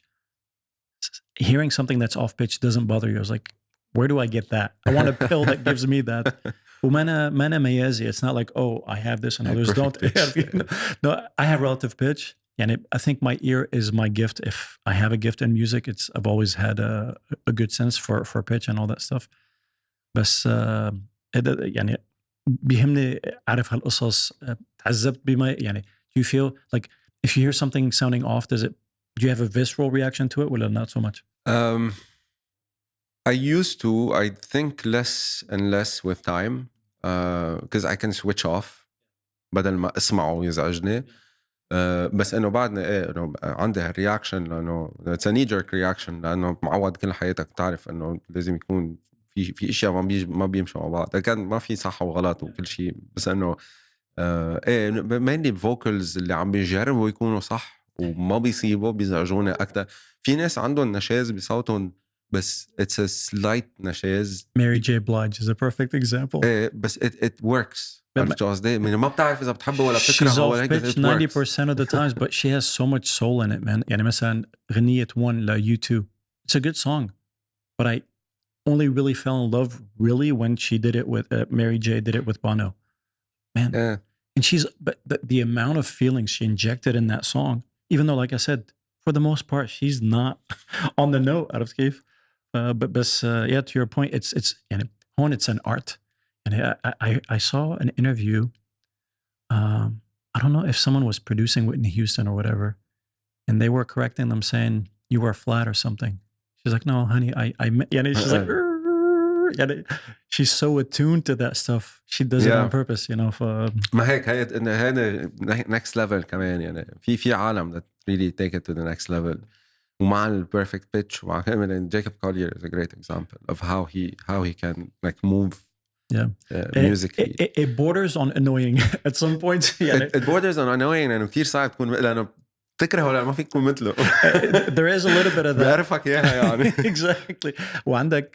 Speaker 1: hearing something that's off pitch doesn't bother you I was like where do I get that I want a pill that gives me that وما أنا ميازي it's not like oh I have this and others don't no I have relative pitch يعني I think my ear is my gift if I have a gift in music I've always had a good sense for pitch and all that stuff بس يعني بيهمني أعرف هالقصص تعذبت بما يعني do you feel like if you hear something sounding off do you have a visceral reaction to it ولا not so much?
Speaker 2: I used to I think less and less with time because I can switch off بدل ما اسمعه ويزعجني بس انه بعدني انه عندي هالرياكشن لانه it's a knee jerk reaction لانه معود كل حياتك تعرف انه لازم يكون في اشياء ما بيمشوا مع بعض كان ما في صح وغلط وكل شيء بس انه mainly الفوكلز اللي عم بيجربوا يكونوا صح وما بيصيبوا بيزعجوني اكثر في ناس عندهم نشاز بصوتهم بس it's a slight نشاز
Speaker 1: Mary J. Blige is a perfect example
Speaker 2: بس it works عرفت قصدي ما بتعرف اذا بتحبه ولا بتكرهه
Speaker 1: ولا هيك 90% of the times but she has so much soul in it man يعني مثلا غنية One ل U2 it's a good song but I only really fell in love really when she did it with Mary J did it with Bono man and but the amount of feelings she injected in that song even though like I said for the most part she's not on the note out of كيف but yeah to your point it's يعني هون it's an art and I saw an interview I don't know if someone was producing Whitney Houston or whatever and they were correcting them saying you were flat or something she's like no honey I يعني she's like يعني she's so attuned to that stuff she does it on purpose you know
Speaker 2: ما هيك هذا next level كمان يعني في عالم that really take it to the next level ومع البيرفكت بيتش ومع كمان جايكوب كولير is a great example of how he can like move musically.
Speaker 1: It borders on annoying at some point.
Speaker 2: It borders on annoying لأنه كتير صعب تكون لأنه تكره ولا ما فيك تكون مثله.
Speaker 1: There is a little bit of that.
Speaker 2: بيعرفك إياها يعني.
Speaker 1: Exactly. وعندك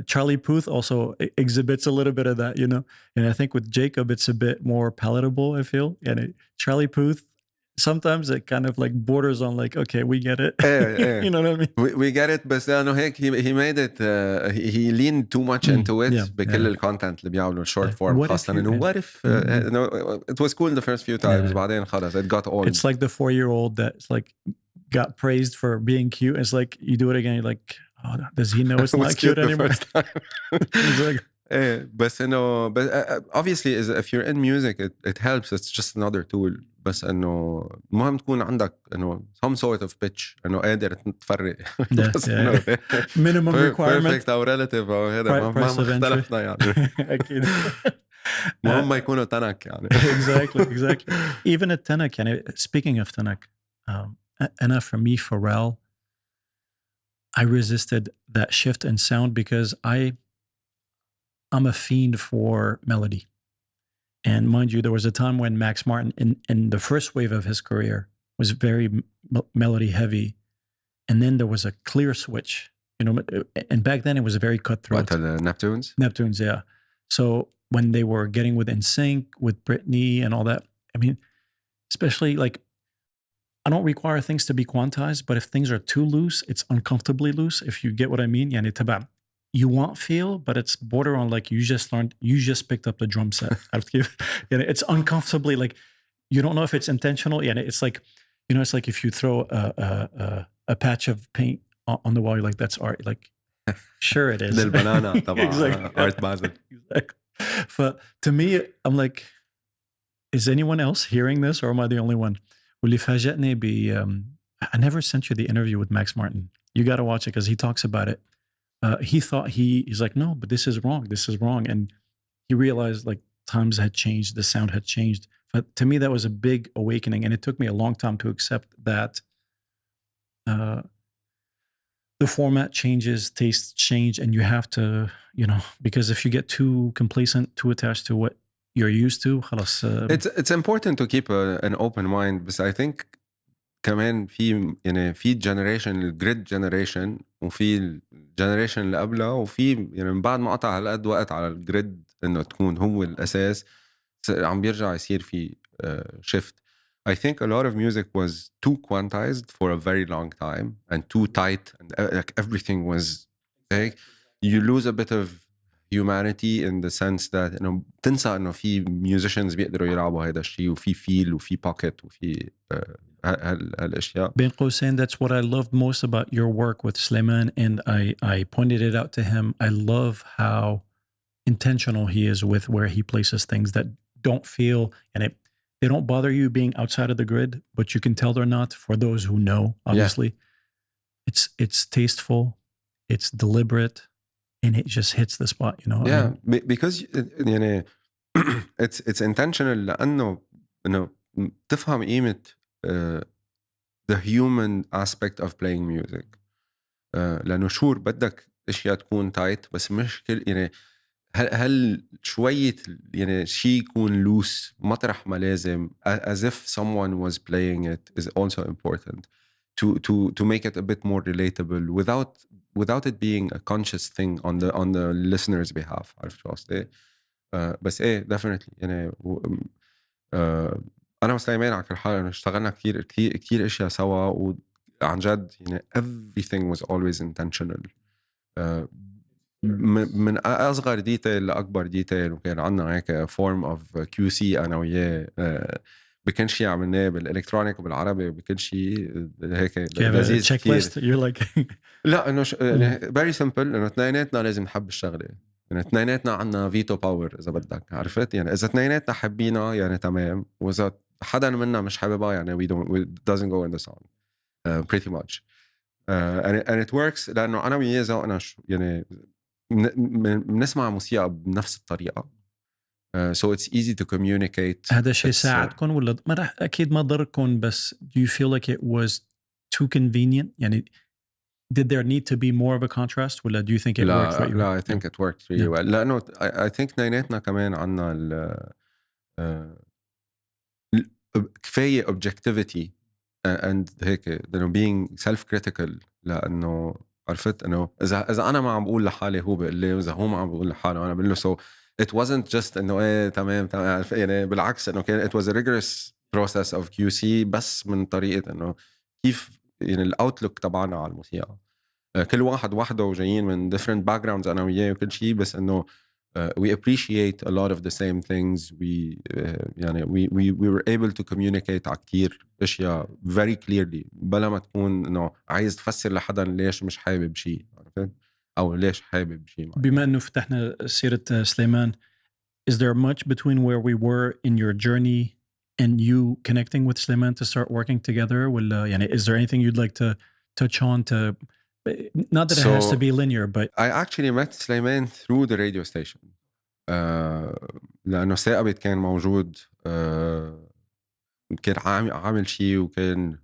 Speaker 1: Charlie Puth also exhibits a little bit of that, you know. And I think with Jacob it's a bit more palatable, I feel. And Charlie Puth, sometimes it kind of like borders on like, okay, we get it. You know what I mean?
Speaker 2: We get it, بس لأنه هيك he made it he leaned too much into it بكل الكونتنت اللي بيعملوا short form خاصة إنه what if it was cool the first few times بعدين خلاص it got old.
Speaker 1: It's like the 4-year-old that's like got praised for being cute. It's like you do it again, you're like, oh, does he know it's not cute anymore? Exactly.
Speaker 2: بس إنه obviously if you're in music it helps. It's just another tool. بس إنه مهم تكون عندك إنه some sort of pitch إنه قادر تفرق. بس إنه
Speaker 1: minimum requirement
Speaker 2: perfect أو relative أو هذا ما اختلفنا يعني.
Speaker 1: أكيد.
Speaker 2: مهم ما يكونوا تنك يعني.
Speaker 1: Exactly. Even التنك يعني speaking of تنك, أنا for me Pharrell, I resisted that shift in sound because I'm a fiend for melody. And mind you, there was a time when Max Martin, in the first wave of his career, was very melody heavy. And then there was a clear switch, you know, and back then it was a very cutthroat.
Speaker 2: What, the Neptunes?
Speaker 1: Neptunes, yeah. So when they were getting with NSYNC, with Britney and all that, I mean, especially like, I don't require things to be quantized, but if things are too loose, it's uncomfortably loose, if you get what I mean. يعني تبع you want feel, but it's border on like you just picked up the drum set. It's uncomfortably like you don't know if it's intentional. Yeah, it's like, you know, it's like if you throw a patch of paint on the wall, you're like, that's art. Like, sure it is.
Speaker 2: The banana,
Speaker 1: exactly.
Speaker 2: Art Basel.
Speaker 1: Exactly. But to me, I'm like, is anyone else hearing this, or am I the only one? واللي فاجأني I never sent you the interview with Max Martin. You got to watch it because he talks about it. He thought he's like, no, but this is wrong. And he realized like times had changed, the sound had changed. But to me, that was a big awakening. And it took me a long time to accept that the format changes, tastes change, and you have to, you know, because if you get too complacent, too attached to what you're used to, خلاص.
Speaker 2: It's important to keep an open mind. But I think كمان في generation الجريد generation وفي الجنريشن اللي قبلها وفي يعني من بعد ما قطع هالقد وقت على الجريد انه تكون هو الاساس عم بيرجع يصير في shift. I think a lot of music was too quantized for a very long time and too tight and like everything was like you lose a bit of humanity in the sense that انه تنسى انه في musicians بيقدروا يلعبوا هذا الشيء وفي feel وفي pocket وفي هالاشياء.
Speaker 1: بين قوسين, that's what I loved most about your work with Suleiman, and I pointed it out to him. I love how intentional he is with where he places things that don't feel, and they don't bother you being outside of the grid, but you can tell they're not. For those who know, obviously, it's tasteful, it's deliberate, and it just hits the spot, you know.
Speaker 2: Yeah, because يعني it's intentional لأنه إنه تفهم قيمة the human aspect of playing music. لأنه شور بدك أشياء تكون تايت بس مش كل يعني هل شوية يعني شيء يكون loose مطرح ما لازم as if someone was playing it is also important to make it a bit more relatable without it being a conscious thing on the listener's behalf. عارف شو قصدي؟ بس definitely يعني أنا وسليمان على كل حال اشتغلنا كتير أشياء سوا وعن جد يعني everything was always intentional. من أصغر ديتيل لأكبر ديتيل وكان عنا هيك form of QC أنا وياه بكل شيء عملناه بالإلكترونيك وبالعربي وبكل شيء هيك لذيذ كتير. لا إنه very simple إنه اثنيناتنا لازم نحب الشغلة يعني اثنيناتنا عنا فيتو باور إذا بدك عرفت يعني إذا اثنيناتنا حبينا يعني تمام وإذا حدا منا مش حاببها يعني it doesn't go in the song pretty much and it works لأنه أنا وياه ذوقنا يعني بنسمع موسيقى بنفس الطريقة so it's easy to communicate.
Speaker 1: هذا الشيء ساعدكم ولا ما راح أكيد ما ضركم بس do you feel like it was too convenient يعني did there need to be more of a contrast ولا do you think it worked for you?
Speaker 2: لا I think it worked really
Speaker 1: Yeah.
Speaker 2: well لأنه I think نيناتنا كمان عنا كفاية objectivity and هيك being self-critical لأنه عرفت إنه إذا أنا ما عم بقول لحالي هو بيقول لي وإذا هو ما عم بقول لحاله أنا بقول له so it wasn't just إنه إيه تمام يعني بالعكس إنه كان it was a rigorous process of QC بس من طريقة إنه كيف يعني الأوتلوك تبعنا على الموسيقى كل واحد وحده وجايين من different backgrounds أنا وياه وكل شيء بس إنه we appreciate a lot of the same things يعني we were able to communicate على كتير اشياء very clearly بلا ما تكون انه عايز تفسر لحدا ليش مش حابب شيء عرفت او ليش حابب شيء معين.
Speaker 1: بما انه فتحنا سيرة سليمان is there much between where we were in your journey and you connecting with Sleiman to start working together ولا يعني is there anything you'd like to touch on to not that it has to be linear but
Speaker 2: I actually met Sleiman through the radio station لأنه ثاقبت كان موجود كان عامل شيء وكان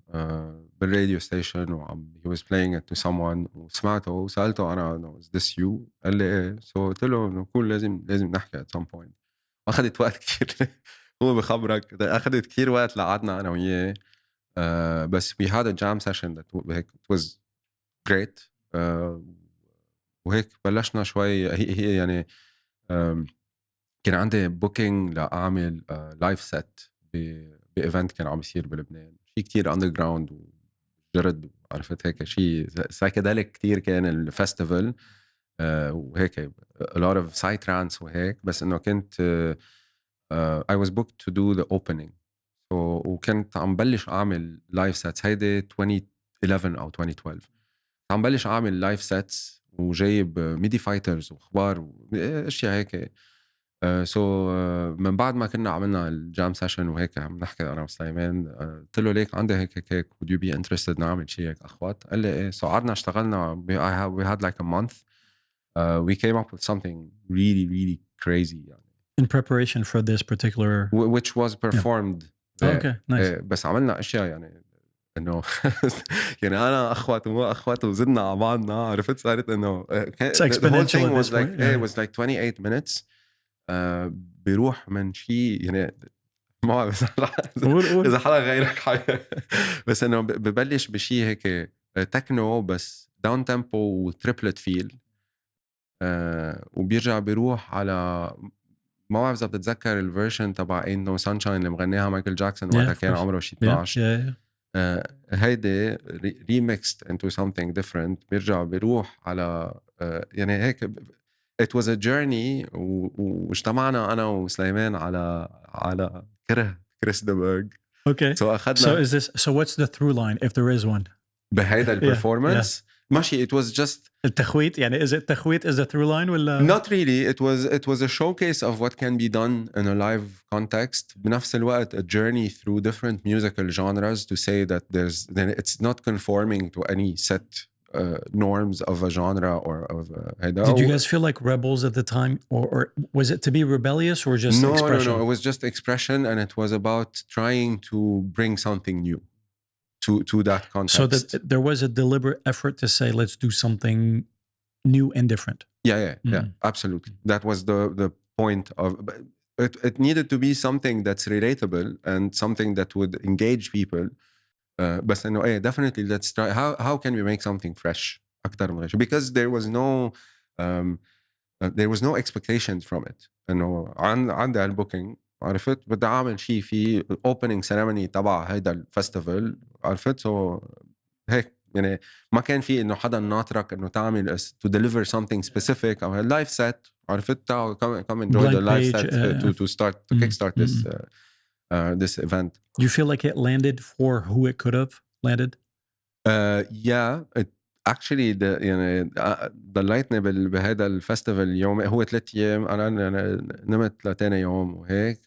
Speaker 2: بالراديو ستيشن وعم he was playing it to someone وسمعته وسألته أنا is this you؟ قال لي إيه so قلت له إنه كل لازم نحكي at some point أخذت وقت كتير هو بخبرك أخذت كتير وقت لقعدنا أنا وياه بس we had a jam session that it was great وهيك بلشنا شوي هي يعني كان عندي بوكينج لأعمل لايف سيت بإيفنت كان عم يصير بلبنان شيء كتير أندرجراوند وجرد عرفت هيك شيء سايكيديليك كتير كان الفستيفال وهيك a lot of psytrance وهيك بس إنه كنت I was booked to do the opening so وكنت عم بلش أعمل لايف سيتس هيدي 2011 أو 2012 عم بلش أعمل لايف سيتس وجايب ميدي فايترز وأخبار وأشياء هيك من بعد ما كنا عملنا الجام سيشن وهيك عم نحكي انا وسليمان قلت له ليك عندي هيك would you be interested نعمل شيء هيك اخوات قال لي ايه قعدنا اشتغلنا we had like a month we came up with something really crazy يعني
Speaker 1: in preparation for this particular
Speaker 2: which was performed there.
Speaker 1: okay nice
Speaker 2: بس عملنا اشياء يعني انه يعني انا اخوات وهو اخوات وزدنا على بعضنا عرفت صارت انه the whole thing was like it was like 28 minutes بيروح من شيء يعني ما إذا حدا غيرك حي بس إنه ببلش بشيء هيك تكنو بس داون تيمبو وتريبلت فيل وبيرجع بيروح على ما بعرف إذا بتتذكر الفيرجن تبع إنه سانشاين اللي مغنيها مايكل جاكسون وقتها كان عمره شيء 12 هيدي ريميكست into something different بيرجع بيروح على يعني هيك it was a journey واجتمعنا أنا وسليمان على كره كريس دبرغ.
Speaker 1: Okay. So what's the through line if there is one?
Speaker 2: بهيدا البرفورمانس ماشي it was just
Speaker 1: التخويت يعني is it تخويت is the through line ولا
Speaker 2: not really it was a showcase of what can be done in a live context بنفس الوقت a journey through different musical genres to say that it's not conforming to any set norms of a genre or of
Speaker 1: Did you guys feel like rebels at the time or was it to be rebellious or just expression?
Speaker 2: No, it was just expression and it was about trying to bring something new to that context.
Speaker 1: So that there was a deliberate effort to say let's do something new and different.
Speaker 2: Yeah, absolutely. That was the point of it needed to be something that's relatable and something that would engage people. But no, definitely let's try. How can we make something fresh? أكتر من غير because there was no expectations from it. إنه عندي هالبوكينج عرفت بدي أعمل شيء في opening ceremony تبع هيدا الفستيفال عرفت so هيك يعني ما كان في إنه حدا ناطرك إنه تعمل to deliver something specific أو live set عرفت come enjoy the live set to start to kickstart this event.
Speaker 1: Do you feel like it landed for who it could have landed?
Speaker 2: Yeah, it actually يعني ضليتني بهذا الفستيفال اليوم هو 3 أيام أنا نمت لتاني يوم وهيك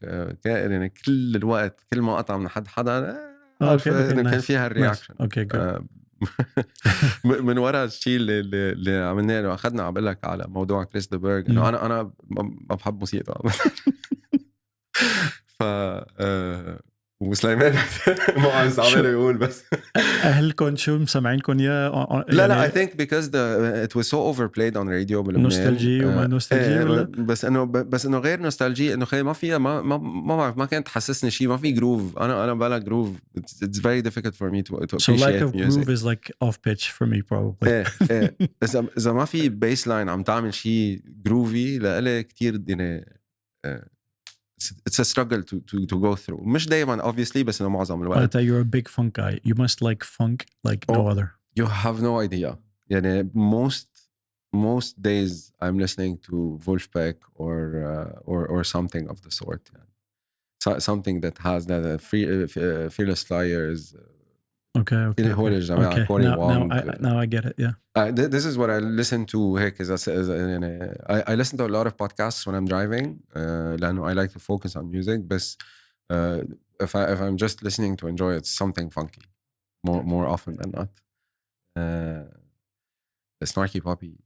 Speaker 2: يعني كل الوقت كل ما قطع من حدا كان فيها الرياكشن.
Speaker 1: Okay, good.
Speaker 2: من وراء الشيء اللي عملناه له أخذنا عم بقول لك على موضوع كريس دبرغ إنه أنا ما بحب موسيقى ف وسليمان ما عم يستعمله يقول بس
Speaker 1: اهلكم شو مسمعينكم اياه
Speaker 2: لا I think because it was so overplayed on radio بلبنان
Speaker 1: نوستالجي وما نوستالجي ولا
Speaker 2: بس انه غير نوستالجي انه خي ما فيها ما بعرف ما كانت تحسسني شيء ما في جروف انا بلا جروف it's very difficult for me to
Speaker 1: so lack
Speaker 2: appreciate
Speaker 1: of
Speaker 2: music
Speaker 1: groove is like off pitch for me probably
Speaker 2: ايه اذا ما في بيس لاين عم تعمل شيء جروفي لإلي كتير يعني it's a struggle to go through مش دايما obviously بس انه معظم الوقت.
Speaker 1: You're a big funk guy. You must like funk like no other.
Speaker 2: You have no idea. يعني most days I'm listening to Wolfpack or something of the sort. يعني. Something that has that Fearless Flyers.
Speaker 1: Okay.
Speaker 2: هو الجماعة كوري وونغ.
Speaker 1: Now I get it. Yeah.
Speaker 2: This is what I listen to. هيك يعني I listen to a lot of podcasts when I'm driving. لأنه I like to focus on music. But if I'm just listening to enjoy it, it's something funky. More often than not. Snarky Puppy.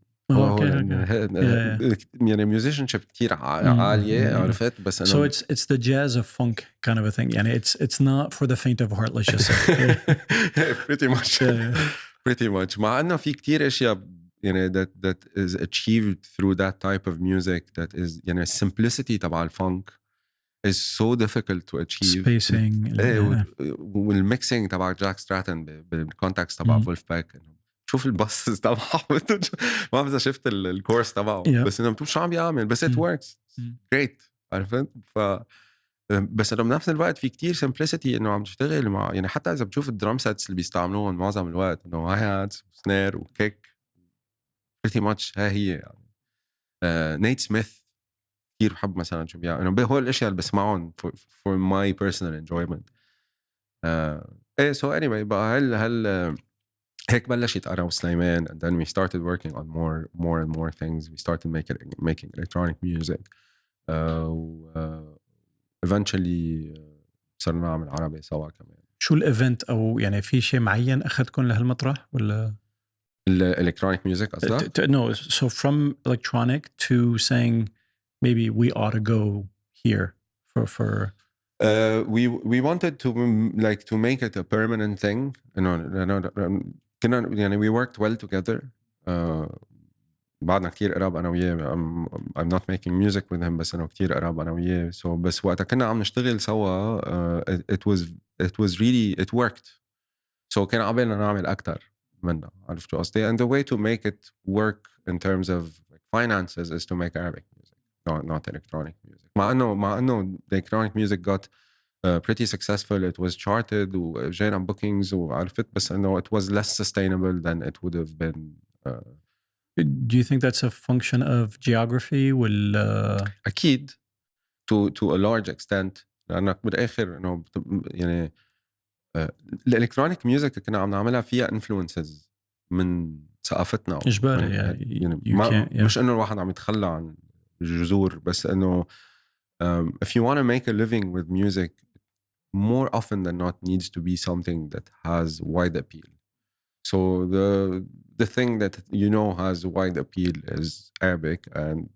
Speaker 2: يعني musicianship كتير عالية عرفت بس
Speaker 1: So it's the jazz of funk kind of a thing. يعني it's not for the faint of heart, let's just say.
Speaker 2: Pretty much. Pretty much. مع إنه في كتير أشياء يعني that is achieved through that type of music that is يعني simplicity تبع الفunk is so difficult to achieve.
Speaker 1: Spacing.
Speaker 2: والmixing تبع جاك ستراتن بالcontext تبع Wolfpack. شوف الباسز تبعه ما بس شفت الكورس تبعه بس انه شو عم بيعمل بس it works great عرفت بس انه بنفس الوقت في كتير simplicity انه عم تشتغل مع يعني حتى اذا بتشوف الدرام سيتس اللي بيستعملوهم معظم الوقت انه هاي هاتس وسنير وكيك pretty much هي يعني نيت سميث كتير بحب مثلا شو بيعمل انه هو الاشياء اللي بسمعهم for my personal enjoyment ايه so anyway بقى هل هيك بلشت أنا وسليمان and then we started working on more and more things. We started making electronic music. Eventually صرنا نعمل عربي سوا كمان.
Speaker 1: شو الإيفنت أو يعني في شيء معين أخذكم لهالمطرح ولا؟
Speaker 2: electronic music قصدك؟
Speaker 1: No, so from electronic to saying maybe we ought to go here for
Speaker 2: we wanted to make it a permanent thing. كنا يعني we worked well together. بعدنا كتير قراب أنا وياه. I'm not making music with him بس أنا كتير قراب أنا وياه. So بس وقتها كنا عم نشتغل سوا it was really it worked. So كان عبالنا نعمل أكتر منه. عرفت شو قصدي؟ And the way to make it work in terms of finances is to make Arabic music, not electronic music. مع إنه the electronic music got pretty successful. It was charted وجينا bookings وعرفت بس إنه it was less sustainable than it would have been.
Speaker 1: Do you think that's a function of geography
Speaker 2: أكيد to a large extent لأنك بالآخر إنه يعني الإلكترونيك ميوزك كنا عم نعملها فيها influences من ثقافتنا
Speaker 1: إجباري
Speaker 2: يعني مش إنه الواحد عم يتخلى عن الجذور بس إنه if you want to make a living with music more often than not needs to be something that has wide appeal. So the thing that has wide appeal is Arabic and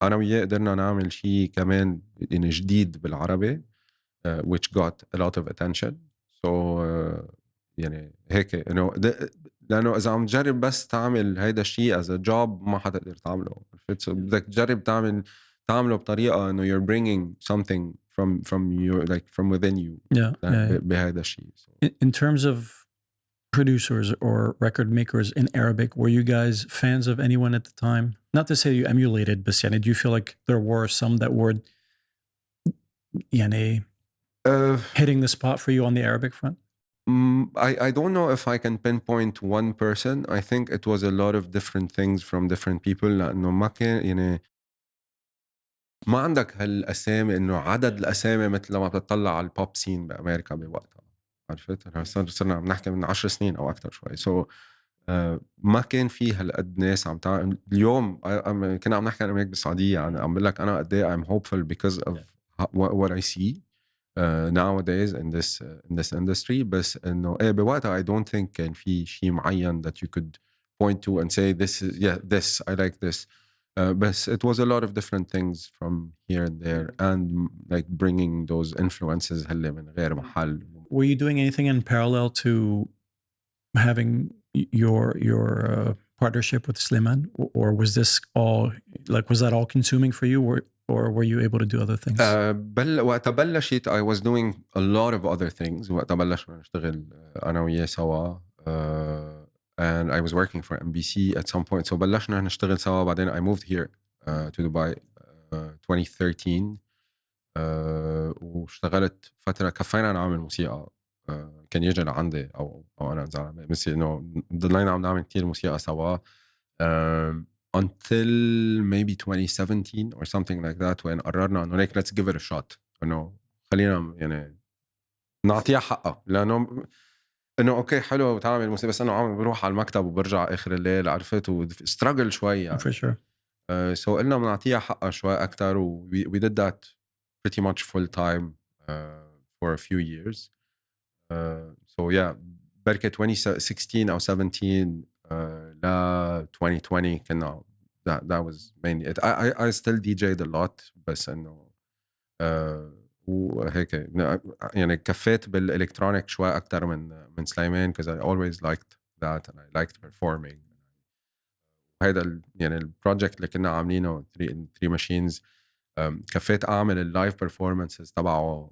Speaker 2: أنا وياه قدرنا نعمل شيء كمان يعني جديد بالعربي which got a lot of attention. So يعني هيك لأنه إذا عم تجرب بس تعمل هيدا الشيء as a job ما حتقدر تعمله. بدك تجرب تعمله بطريقة إنه you're bringing something from your from within you. بهذا الشيء.
Speaker 1: In terms of producers or record makers in Arabic, were you guys fans of anyone at the time? Not to say you emulated, but يعني, do you feel like there were some that were يعني hitting the spot for you on the Arabic front?
Speaker 2: I don't know if I can pinpoint one person. I think it was a lot of different things from different people. لأنه ما كان يعني ما عندك هالأسامي إنه عدد الأسامي مثل لما بتطلع على البوب سين بأمريكا بوقتها. عرفت؟ صرنا عم نحكي من 10 سنين أو أكتر شوي. So ما كان فيه هالقد ناس عم تعمل. اليوم كنا عم نحكي عن أمريكا بالسعودية. أنا عم بقول لك أنا قد إيه I'm hopeful because of what I see nowadays in this industry. بس إنه بوقتها I don't think كان في شيء معين that you could point to and say this is this I like this. بس it was a lot of different things from here and there and like bringing those influences هلي من غير محل.
Speaker 1: Were you doing anything in parallel to having your partnership with Slimane, or was this all like, was that all consuming for you, or were you able to do other things?
Speaker 2: وقت بلشت I was doing a lot of other things. وقت بلشنا نشتغل أنا وياه سوا and I was working for MBC at some point. So بلشنا نشتغل سوا. بعدين I moved here to Dubai 2013 واشتغلت فترة كفينا نعمل موسيقى. كان يجي لعندي أو أنا زعلان بس إنه ضلينا عم نعمل كتير موسيقى سوا until maybe 2017 or something like that when قررنا إنه like let's give it a shot. إنه خلينا يعني نعطيها حقها لأنه إنه أوكي حلو وتعمل موسيقى بس إنه عم بروح على المكتب وبرجع آخر الليل عرفت وستراجل شوي يعني.
Speaker 1: For sure.
Speaker 2: So قلنا بنعطيها حقها شوي أكتر و we did that pretty much full time for a few years. So yeah بركة 2016 أو 17 لا 2020 كنا that was mainly it. I still DJ'd a lot بس إنه وهيك يعني كفيت بالإلكترونيك شوي أكتر من سليمان because I always liked that and I liked performing. هيدا يعني البروجكت اللي كنا عاملينه 3 machines كفيت أعمل اللايف performances تبعه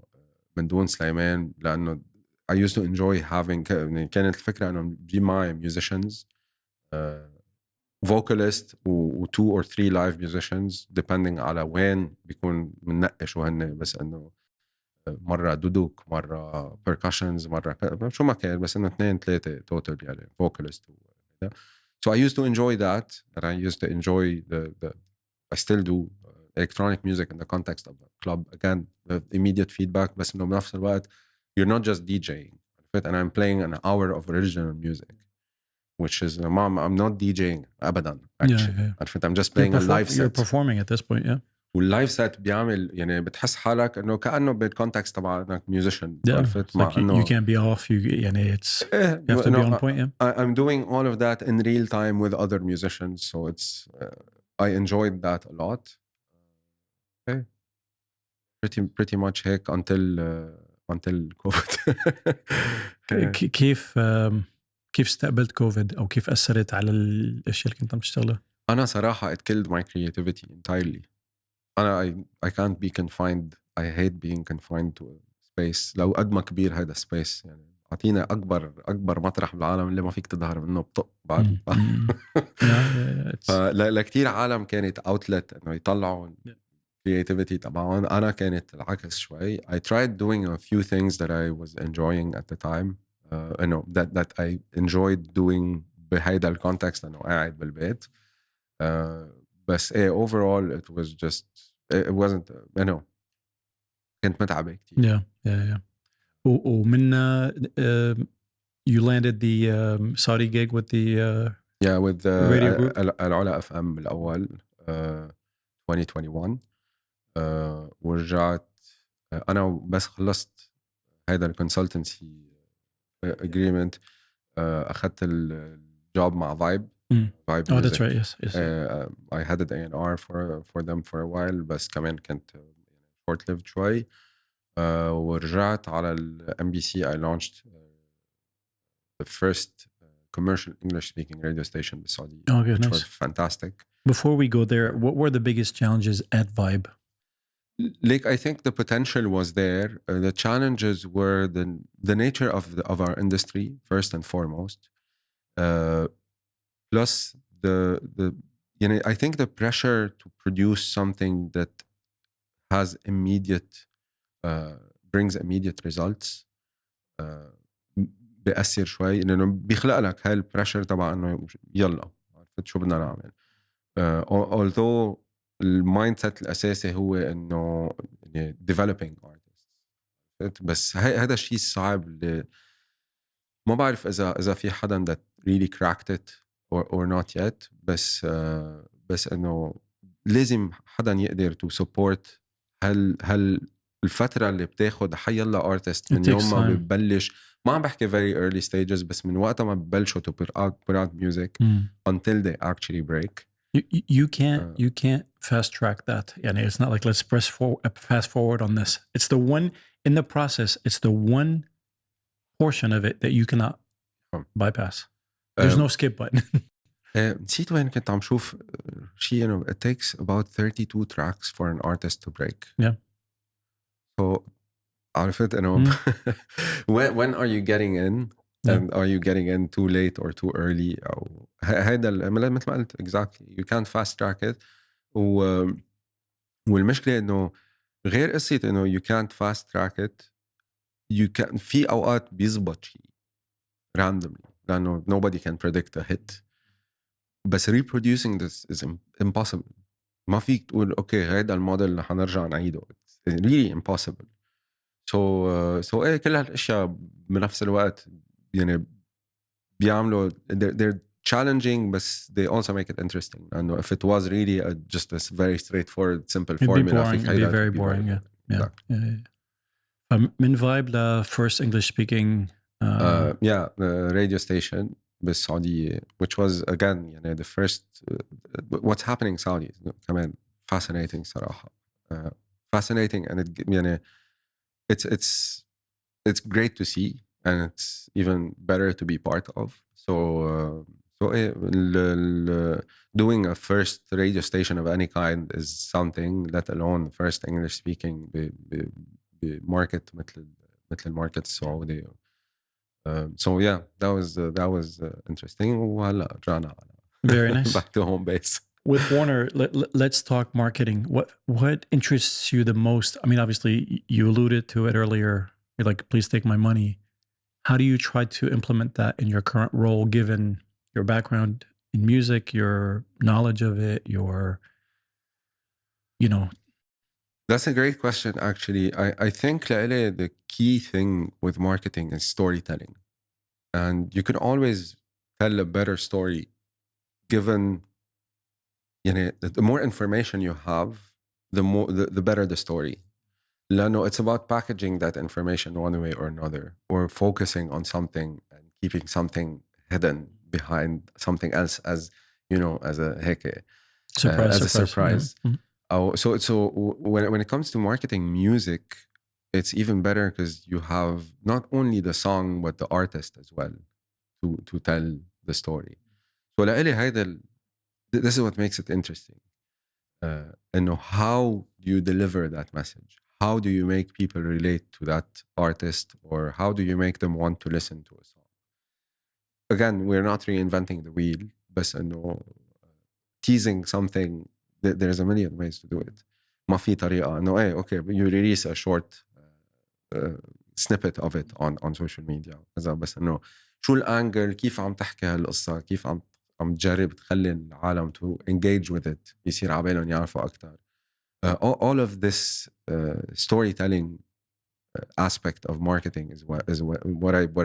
Speaker 2: من دون سليمان لأنه I used to enjoy having كانت الفكرة إنه بجيب معي musicians vocalist و 2 or 3 live musicians depending على وين بيكون مننقش وهن بس إنه مرة دودوك مرة percussions مرة شو ما كان بس إنه 2-3 total يعني vocalist so I used to enjoy that and I used to enjoy the I still do electronic music in the context of a club again the immediate feedback بس إنه بنفس الوقت you're not just DJing and I'm playing an hour of original music which is I'm not DJing أبدا actually
Speaker 1: yeah.
Speaker 2: I'm just playing a live set.
Speaker 1: You're performing at this point, yeah.
Speaker 2: واللايف سيت بيعمل يعني بتحس حالك انه كانه بالكونتكست تبع انك ميوزيشن
Speaker 1: عرفت مع انه you can't be off يعني it's you have to be on point. Yeah.
Speaker 2: I'm doing all of that in real time with other musicians so it's I enjoyed that a lot. Okay. pretty much هيك until COVID.
Speaker 1: كيف استقبلت كوفيد او كيف اثرت على الاشياء اللي كنت عم تشتغلها؟
Speaker 2: انا صراحه it killed my creativity entirely. أنا I can't be confined. I hate being confined to a space. لو قد ما كبير هيدا space يعني أعطينا أكبر مطرح بالعالم اللي ما فيك تظهر منه بطق بعد. لكتير عالم كانت outlet إنه يطلعوا creativity تبعهم. أنا كانت العكس شوي. I tried doing a few things that I was enjoying at the time. You know that I enjoyed doing بهيدا الكونتكست إنه قاعد بالبيت. بس overall it was just it wasn't you know كنت متعبة كتير.
Speaker 1: Yeah. ومن you landed the Saudi gig with the
Speaker 2: with the
Speaker 1: radio group
Speaker 2: العلا FM الأول 2021 ورجعت أنا بس خلصت هيدا الكونسلتنسي agreement أخذت الجوب مع فايب.
Speaker 1: Oh, that's right. Yes.
Speaker 2: I had an A&R for them for a while بس كمان كنت short lived شوي. ورجعت على ال MBC. I launched the first commercial English speaking radio station بالسعودية.
Speaker 1: Okay,
Speaker 2: which
Speaker 1: nice.
Speaker 2: was fantastic.
Speaker 1: Before we go there, what were the biggest challenges at Vibe?
Speaker 2: Like I think the potential was there. The challenges were the nature of our industry first and foremost. Plus the you know I think the pressure to produce something that has immediate brings immediate results بيأثر شوي لأنه بيخلق لك هاي البريشر تبع إنه يلا عرفت شو بدنا نعمل. although المايند سيت الأساسي هو إنه يعني developing artists بس هذا الشيء الصعب اللي ما بعرف إذا في حدا that really cracked it or not yet بس إنه لازم حدا يقدر to support هل الفترة اللي بتاخد حيلا artist من يوم ما ببلش ما عم بحكي very early stages بس من وقت ما ببلشوا to put out music until they actually break.
Speaker 1: You can't fast track that. يعني it's not like let's fast forward on this. It's the one in the process. It's the one portion of it that you cannot bypass. There's no skip button.
Speaker 2: نسيت وين كنت عم شوف شيء إنه it takes about 32 tracks for an artist to break.
Speaker 1: Yeah.
Speaker 2: So عرفت إنه when are you getting in and are you getting in too late or too early أو هيدا مثل ما قلت exactly you can't fast track it والمشكلة إنه غير قصة إنه you can't fast track it you can في أوقات بيزبط شيء randomly لأنه nobody can predict a hit بس reproducing this is impossible. ما فيك تقول أوكي هيدا الموديل اللي حنرجع نعيده. It's really impossible. So إيه كل هالأشياء بنفس الوقت يعني بيعملوا they're challenging بس they also make it interesting. لأنه if it was really just this very straightforward simple formula
Speaker 1: it'd be very boring. Yeah. من vibe ل first English speaking
Speaker 2: radio station بالسعودية which was again يعني the first what's happening Saudi كمان fascinating صراحة fascinating and it يعني it's great to see and it's even better to be part of so doing a first radio station of any kind is something let alone first English speaking بماركت مثل الماركت السعودي. So yeah, that was interesting. وهلا رجعنا
Speaker 1: very nice
Speaker 2: back to home base.
Speaker 1: With Warner, let's talk marketing. What interests you the most? I mean, obviously, you alluded to it earlier. You're like, please take my money. How do you try to implement that in your current role, given your background in music, your knowledge of it, your,
Speaker 2: That's a great question, actually. I think the key thing with marketing is storytelling. And you can always tell a better story given the more information you have, the better the story. Lano, it's about packaging that information one way or another, or focusing on something and keeping something hidden behind something else as a surprise.
Speaker 1: Yeah. Mm-hmm.
Speaker 2: So when it comes to marketing music, it's even better because you have not only the song but the artist as well to tell the story. So this is what makes it interesting. How do you deliver that message? How do you make people relate to that artist, or how do you make them want to listen to a song? Again, we're not reinventing the wheel, but teasing something. There's a million ways to do it. ما في طريقة إنه okay, you release a short snippet of it on social media. بس إنه شو الانجل، كيف عم تحكي هالقصة، كيف عم تجرب تخلي العالم to engage with it، يصير عبالهم يعرفوا أكتر. All of this storytelling aspect of marketing is what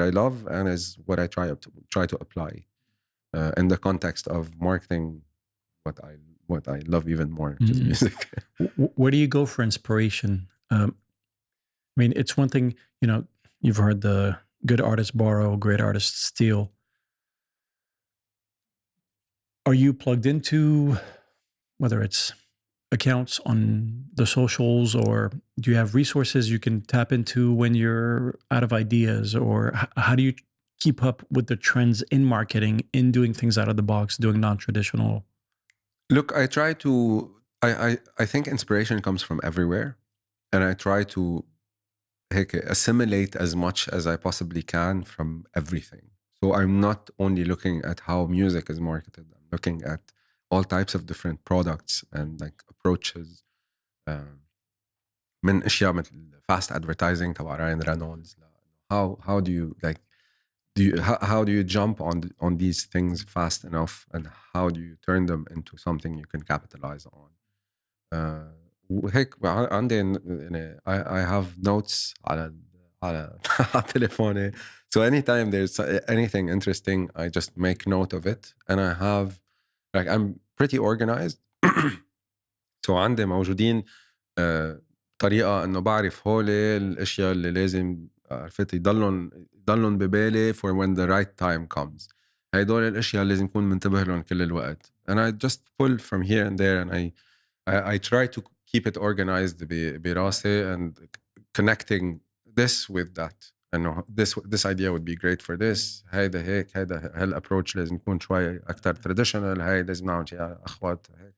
Speaker 2: I love and is what I try to apply in the context of marketing what I love even more, which is music.
Speaker 1: Where do you go for inspiration? I mean, it's one thing, you've heard the good artists borrow, great artists steal. Are you plugged into whether it's accounts on the socials, or do you have resources you can tap into when you're out of ideas, or how do you keep up with the trends in marketing, in doing things out of the box, doing non-traditional?
Speaker 2: Look, I try to I think inspiration comes from everywhere, and I try to assimilate as much as I possibly can from everything. So I'm not only looking at how music is marketed, I'm looking at all types of different products and like approaches. من اشياء مثل fast advertising تبع راين رينولدز. How do you like how do you jump on these things fast enough, and how do you turn them into something you can capitalize on? وهيك عندي يعني I have notes على تليفوني. So anytime there's anything interesting, I just make note of it, and I have I'm pretty organized. So عندي موجودين طريقة إنه بعرف هول الأشياء اللي لازم عرفت يضلن ببالي for when the right time comes. هيدول الاشياء اللي لازم نكون منتبه لهم كل الوقت. and I just pull from here and there and I try to keep it organized براسي and connecting this with that. انه this idea would be great for this. هيدا هيك، هيدا هالapproach لازم يكون شوي اكثر traditional. هاي لازم نعمل شيء اخوات هيك.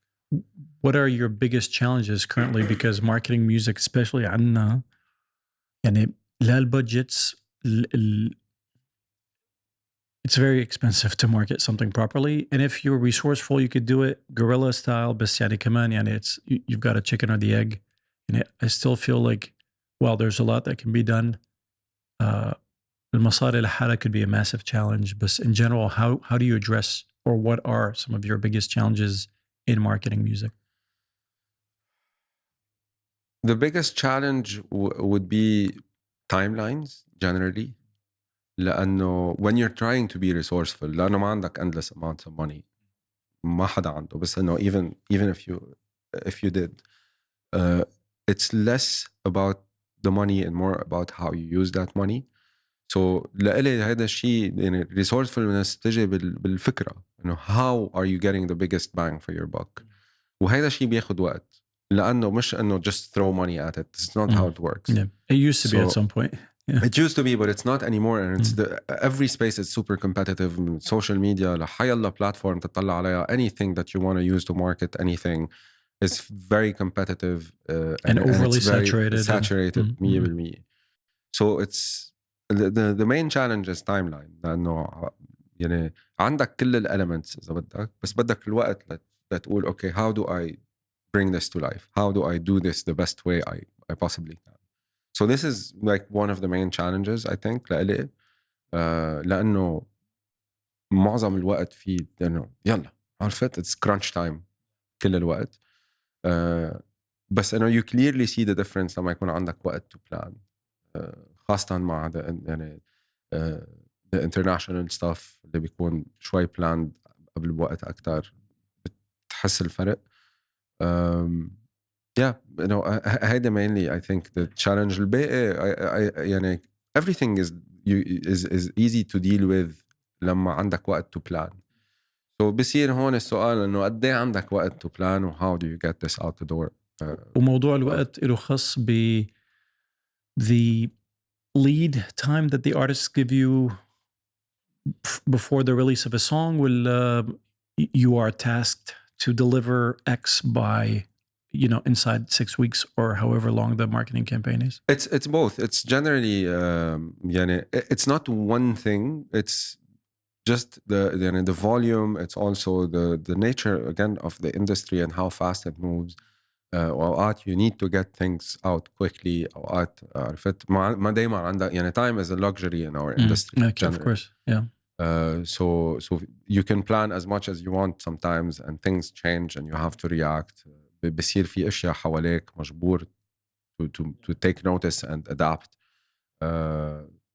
Speaker 1: What are your biggest challenges currently? Because marketing music, especially عنا يعني لا البادجتس it's very expensive to market something properly. And if you're resourceful, you could do it guerrilla style. بس يعني كمان يعني you've got a chicken or the egg. And I still feel like, well, there's a lot that can be done. المصاري لحالها could be a massive challenge. But in general, how do you address, or what are some of your biggest challenges in marketing music?
Speaker 2: The biggest challenge would be timelines generally. لأنه when you're trying to be resourceful لأنه ما عندك endless amounts of money. ما حدا عنده. بس إنه even if you did it's less about the money and more about how you use that money. So لإلي هذا الشيء يعني resourcefulness تجي بالفكرة إنه how are you getting the biggest bang for your buck. وهذا الشيء بياخد وقت لأنه مش إنه just throw money at it. It's not how it works.
Speaker 1: Yeah. It used to be at some point. Yeah.
Speaker 2: It used to be, but it's not anymore. And it's every space is super competitive. Social media, لحيالله platform تطلع عليها. Anything that you want to use to market anything is very competitive
Speaker 1: and overly
Speaker 2: it's very
Speaker 1: saturated.
Speaker 2: 100%. So it's the main challenge is timeline. لأنه يعني عندك كل الelements إذا بدك، بس بدك الوقت لتقول okay, how do I bring this to life? How do I do this the best way I possibly can? So this is like one of the main challenges I think لإلي. لأنه معظم الوقت فيه إنه يلا عرفت it's crunch time كل الوقت. بس إنه you clearly see the difference لما يكون عندك وقت to plan. خاصة مع يعني the international stuff اللي بيكون شوي planned قبل بوقت أكتر بتحس الفرق. Yeah, you know, هيدا mainly I think the challenge. الباقي يعني everything is easy to deal with لما عندك وقت to plan. So بصير هون السؤال إنه قد إيه عندك وقت to plan و how do you get this out the door.
Speaker 1: وموضوع الوقت له خاص ب the lead time that the artists give you before the release of a song. Will you are tasked to deliver X by inside 6 weeks or however long the marketing campaign is?
Speaker 2: It's both. It's generally يعني it's not one thing. It's just the volume. It's also the nature again of the industry and how fast it moves. أوقات you need to get things out quickly. أوقات عرفت ما دايما عندك يعني time is a luxury in our industry.
Speaker 1: Okay, of course, yeah.
Speaker 2: So you can plan as much as you want sometimes and things change and you have to react. بصير في أشياء حواليك مجبور to take notice and adapt.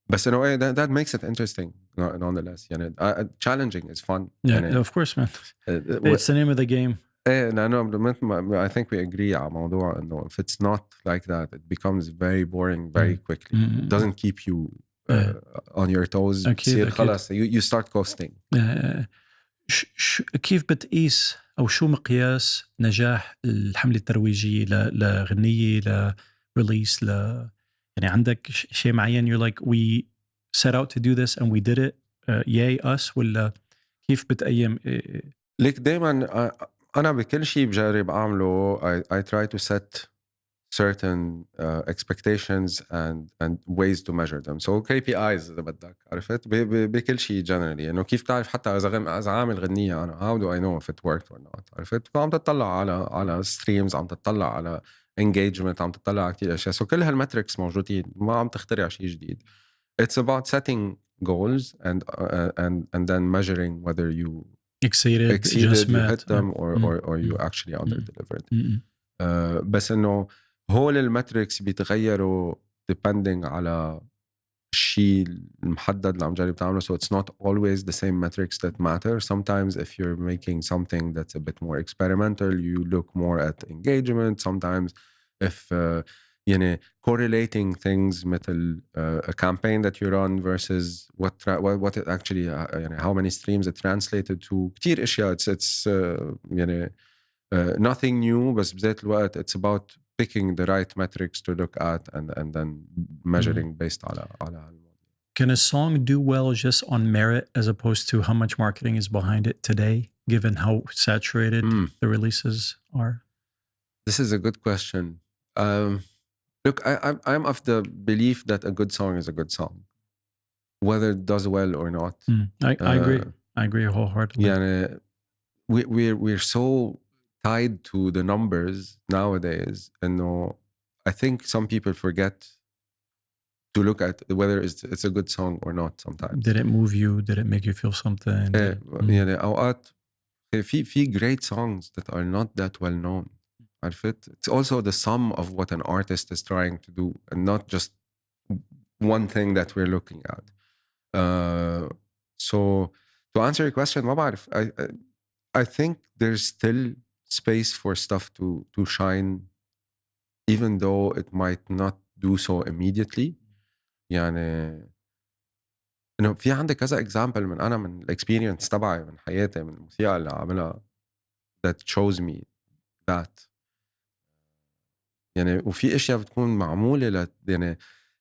Speaker 2: بس in a way that makes it interesting nonetheless. يعني challenging is fun.
Speaker 1: Yeah,
Speaker 2: يعني,
Speaker 1: of course, man. It's the name of the game.
Speaker 2: إيه لأنه I think we agree على موضوع إنه if it's not like that it becomes very boring very quickly. It doesn't keep you on your toes. بتصير خلاص you start coasting.
Speaker 1: كيف بتقيس أو شو مقياس نجاح الحملة الترويجية لغنية لريليس يعني عندك شيء معين you're like we set out to do this and we did it yay us ولا كيف بتقيم؟
Speaker 2: ليك دايما أنا بكل شيء بجرب أعمله I try to set certain expectations and ways to measure them. So KPIs إذا بدك عرفت بكل شيء generally إنه كيف تعرف حتى إذا عامل غنية أنا how do I know if it worked or not عرفت. فعم تطلع على streams، عم تطلع على engagement، عم تطلع على كتير أشياء. So كل هالمتركس موجودين، ما عم تخترع شيء جديد. It's about setting goals and then measuring whether you exceeded you hit them or you actually under-delivered. بس إنه هول المتركس بيتغيروا depending على الشيء المحدد اللي عم جرب تعمله. So it's not always the same metrics that matter. Sometimes if you're making something that's a bit more experimental you look more at engagement. Sometimes if يعني correlating things مثل a campaign that you run versus what it actually يعني how many streams it translated to كتير اشياء it's يعني nothing new بس بذات الوقت it's about picking the right metrics to look at and then measuring based على
Speaker 1: Can a song do well just on merit as opposed to how much marketing is behind it today, given how saturated the releases are?
Speaker 2: This is a good question. Look, I'm of the belief that a good song is a good song, whether it does well or not.
Speaker 1: I agree. I agree wholeheartedly.
Speaker 2: يعني we're so tied to the numbers nowadays. And I think some people forget to look at whether it's a good song or not sometimes.
Speaker 1: Did it move you? Did it make you feel something?
Speaker 2: يعني أوقات في great songs that are not that well known. عرفت? It's also the sum of what an artist is trying to do and not just one thing that we're looking at. So to answer your question, ما بعرف. I think there's still space for stuff to shine even though it might not do so immediately. يعني إنه في عندي كذا example من الexperience تبعي من حياتي من الموسيقى اللي عاملها that shows me that يعني وفي اشياء بتكون معموله يعني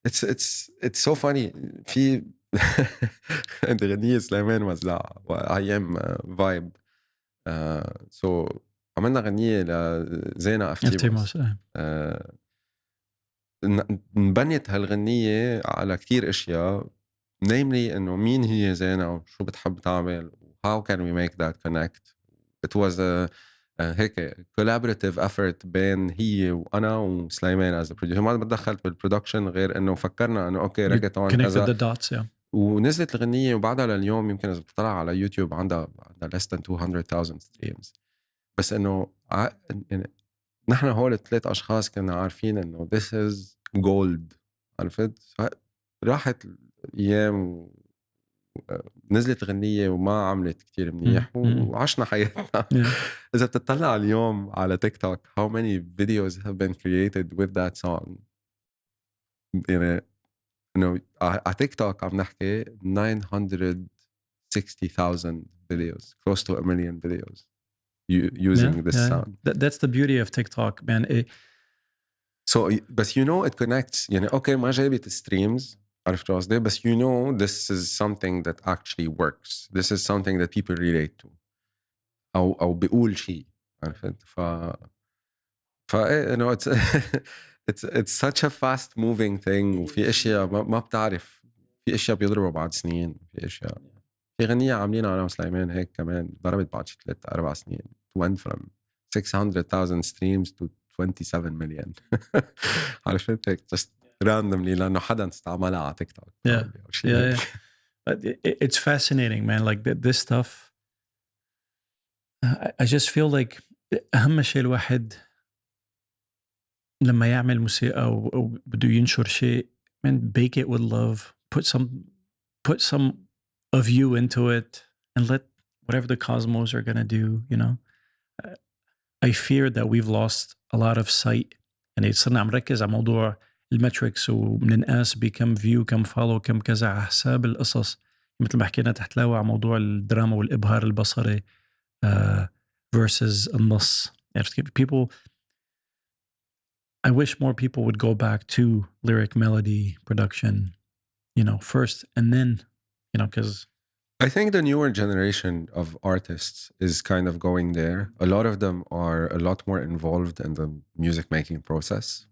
Speaker 2: it's so funny في عندي غنية سليمان وزعها ايام فايب سو عملنا غنية لزينة افتيموس انبنت هالغنية على كتير اشياء namely انه مين هي زينة وشو بتحب تعمل how can we make that connect. It was a هيك collaborative effort بين هي وأنا وسليمان as a producer. ما دخلت بالبرودكشن غير إنه فكرنا إنه أوكي ريجيتون كذا
Speaker 1: the dots, yeah.
Speaker 2: ونزلت الغنية وبعدها لليوم يمكن إذا بتطلع على يوتيوب عندها less than 200,000 streams. بس إنه يعني نحن هول 3 أشخاص كنا عارفين إنه this is gold. عرفت؟ راحت الأيام نزلت غنية وما عملت كتير منيح وعشنا حياتنا. إذا بتطلع اليوم على تيك توك how many videos have been created with that song. يعني إنه على تيك توك عم نحكي 960,000 videos, close to 1 million videos using this sound.
Speaker 1: That's the beauty of TikTok, man.
Speaker 2: So but it connects. يعني أوكي ما جابت streams عرفت قصدي بس this is something that actually works. This is something that people relate to أو بيقول شيء عرفت it's such a fast moving thing وفي أشياء ما بتعرف في أشياء بيضربوا بعد سنين في أشياء في غنية عاملينها أنا وسليمان هيك كمان ضربت بعد 3-4 سنين went from 600,000 streams to 27 million. عرفت هيك just randomly لأنه حدا استعملها على تيك توك.
Speaker 1: Yeah. It's fascinating, man. Like this stuff. I just feel like أهم شيء الواحد لما يعمل موسيقى أو بده ينشر شيء, man, bake it with love. Put some of you into it and let whatever the cosmos are gonna do. I fear that we've lost a lot of sight. يعني صرنا عم نركز على موضوع المتريكس وبننقاس بكم فيو كم فولو كم كذا على حساب القصص مثل ما حكينا تحت لوا على موضوع الدراما والإبهار البصري versus النص. People, I wish more people would go back to lyric melody production, first and then, because
Speaker 2: I think the newer generation of artists is kind of going there. A lot of them are a lot more involved in the music making process.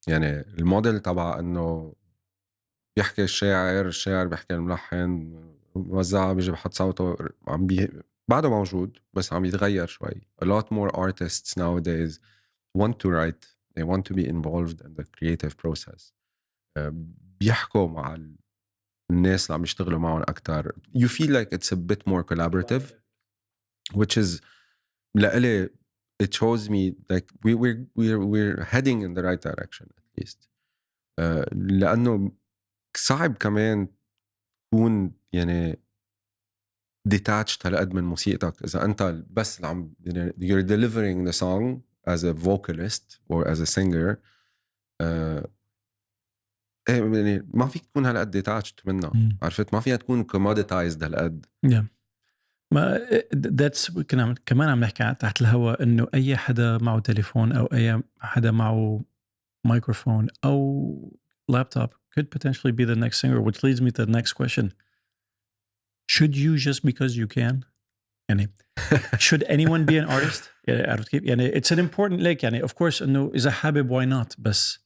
Speaker 2: يعني الموديل تبع انه بيحكي الشاعر بيحكي الملحن موزعها بيجي بحط صوته بعده موجود بس عم يتغير شوي. A lot more artists nowadays want to write. They want to be involved in the creative process. بيحكوا مع الناس اللي عم يشتغلوا معهم أكتر. You feel like it's a bit more collaborative, which is لإلي it shows me like we're heading in the right direction at least. لأنه صعب كمان تكون يعني detached هالقد من موسيقتك إذا أنت بس عم you're delivering the song as a vocalist or as a singer يعني ما فيك تكون هالقد detached منها. عرفت؟ ما فيها تكون commoditized هالقد.
Speaker 1: yeah. ما that's كمان عم نحكي تحت الهواء انه اي حدا معه تليفون او اي حدا معه مايكروفون او laptop could potentially be the next singer, which leads me to the next question. Should you just because you can? يعني should anyone be an artist? يعني عرفت كيف؟ يعني it's an important like يعني of course انه اذا حابب why not, بس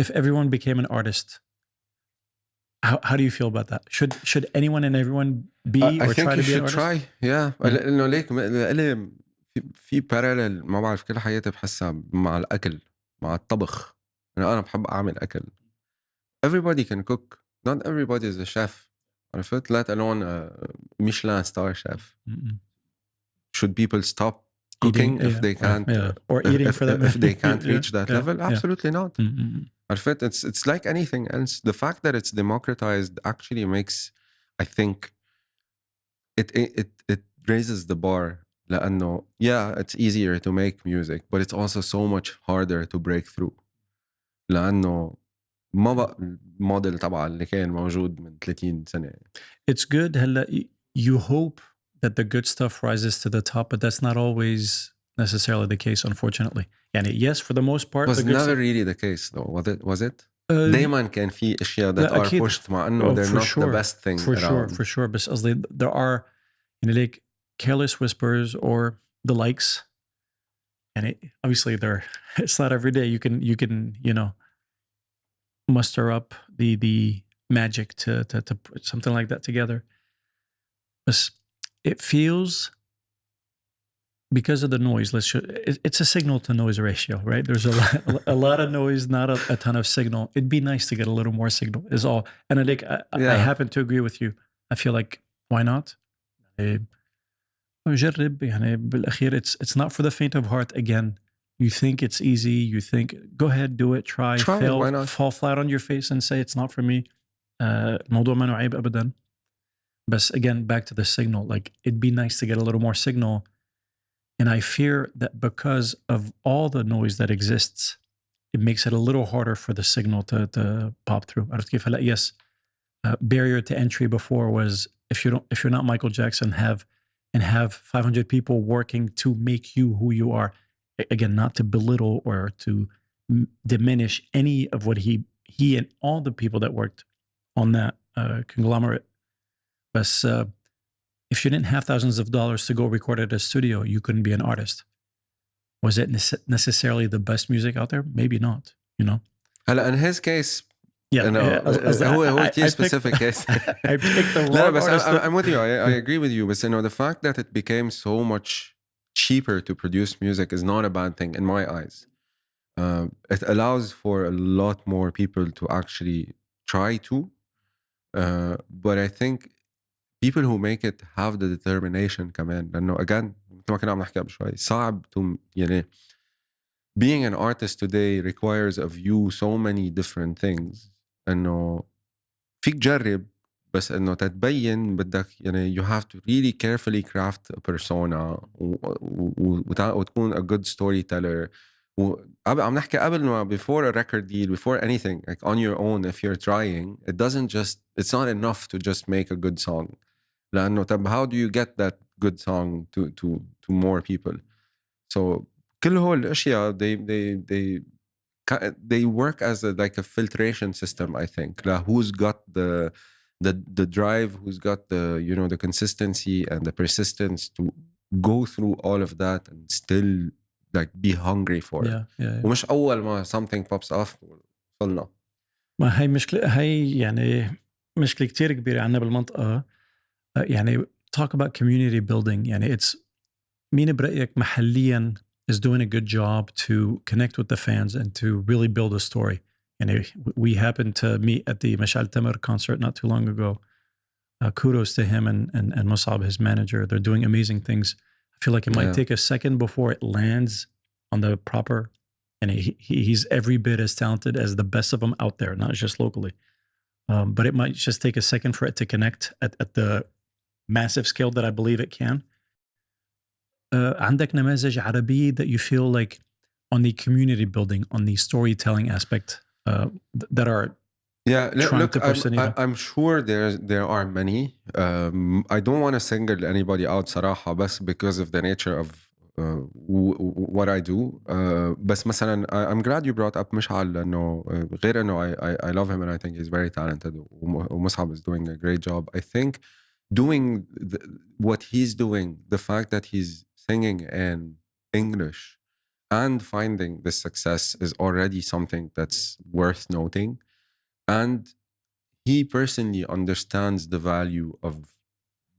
Speaker 1: if everyone became an artist, how do you feel about that? Should anyone and everyone be
Speaker 2: I
Speaker 1: or
Speaker 2: think
Speaker 1: try
Speaker 2: you
Speaker 1: to be an
Speaker 2: should
Speaker 1: artist?
Speaker 2: try. Yeah. لأنه ليك لإلي في parallel ما بعرف كل حياتي بحسها مع الأكل، مع الطبخ. أنا بحب أعمل أكل. Everybody can cook. Not everybody is a chef. عرفت؟ let alone a Michelin star chef. Should people stop cooking
Speaker 1: Eating,
Speaker 2: if they can't
Speaker 1: or eating for that
Speaker 2: if they can't reach that
Speaker 1: yeah,
Speaker 2: level?
Speaker 1: yeah.
Speaker 2: Absolutely not. عرفت? It's like anything else. The fact that it's democratized actually makes, I think, it raises the bar. لأنه yeah, it's easier to make music, but it's also so much harder to break through. لأنه ما بقى الموديل تبع اللي كان موجود من 30 سنة.
Speaker 1: It's good. هلا you hope that the good stuff rises to the top, but that's not always necessarily the case, unfortunately. يعني yes, for the most part,
Speaker 2: It was
Speaker 1: the good
Speaker 2: never
Speaker 1: stuff.
Speaker 2: really the case though, was it? دايما كان في أشياء that
Speaker 1: لا،
Speaker 2: are
Speaker 1: أكيد.
Speaker 2: pushed مع إنه they're
Speaker 1: for
Speaker 2: not the
Speaker 1: sure,
Speaker 2: best thing
Speaker 1: for sure,
Speaker 2: around.
Speaker 1: for sure. بس قصدي there are يعني like careless whispers or the likes. And obviously it's not every day you can muster up the magic to put something like that together. But it feels, because of the noise, it's a signal to noise ratio, right? There's a lot of noise, not a ton of signal. It'd be nice to get a little more signal is all. And I happen to agree with you. I feel like, why not? جرب يعني بالأخير it's not for the faint of heart. Again, you think it's easy, you think go ahead, do it, try, fail,
Speaker 2: why not?
Speaker 1: fall flat on your face and say it's not for me. الموضوع ما عيب أبدا. But again, back to the signal, like it'd be nice to get a little more signal. And I fear that because of all the noise that exists, it makes it a little harder for the signal to pop through. عرفت كيف؟ هلا yes, barrier to entry before was if you're not Michael Jackson, have 500 people working to make you who you are. Again, not to belittle or to diminish any of what he and all the people that worked on that conglomerate. But if you didn't have thousands of dollars to go record at a studio, you couldn't be an artist. Was it necessarily the best music out there? Maybe not,
Speaker 2: هلا in his case,
Speaker 1: yeah,
Speaker 2: هو كتير specific case.
Speaker 1: I picked the
Speaker 2: لا
Speaker 1: wrong
Speaker 2: بس
Speaker 1: artist.
Speaker 2: I'm with you. I agree with you. But the fact that it became so much cheaper to produce music is not a bad thing in my eyes. It allows for a lot more people to actually try to. But I think people who make it have the determination كمان. لأنه again مثل ما كنا عم نحكي قبل شوي صعب يعني being an artist today requires of you so many different things. إنه فيك جرب بس إنه تتبين بدك يعني you have to really carefully craft a persona وتكون a good storyteller. عم نحكي قبل ما before a record deal, before anything, like on your own, if you're trying, it's not enough to just make a good song. لأنه طب how do you get that good song to more people? So كل هول الأشياء they work as like a filtration system, I think. Who's got the drive, who's got the the consistency and the persistence to go through all of that and still like be hungry for it.
Speaker 1: Yeah.
Speaker 2: ومش أول ما something pops off وصلنا.
Speaker 1: ما هي مشكلة، هي يعني مشكلة كتير كبيرة عنا بالمنطقة. يعني talk about community building. يعني it's مين برأيك محليا is doing a good job to connect with the fans and to really build a story. يعني we happened to meet at the Mashal Tamar concert not too long ago. Kudos to him and Musab, his manager. They're doing amazing things. I feel like it might take a second before it lands on the proper, and he's every bit as talented as the best of them out there, not just locally. But it might just take a second for it to connect at the massive scale that I believe it can. عندك نماذج عربية that you feel like on the community building, on the storytelling aspect that are
Speaker 2: Yeah,
Speaker 1: trying
Speaker 2: look,
Speaker 1: to push the needle.
Speaker 2: I'm sure there are many. I don't want to single anybody out صراحة بس because of the nature of what I do. بس مثلا I'm glad you brought up مشعل لأنه غير إنه I love him and I think he's very talented ومصعب is doing a great job. I think doing what he's doing, the fact that he's singing in English and finding this success is already something that's worth noting. And he personally understands the value of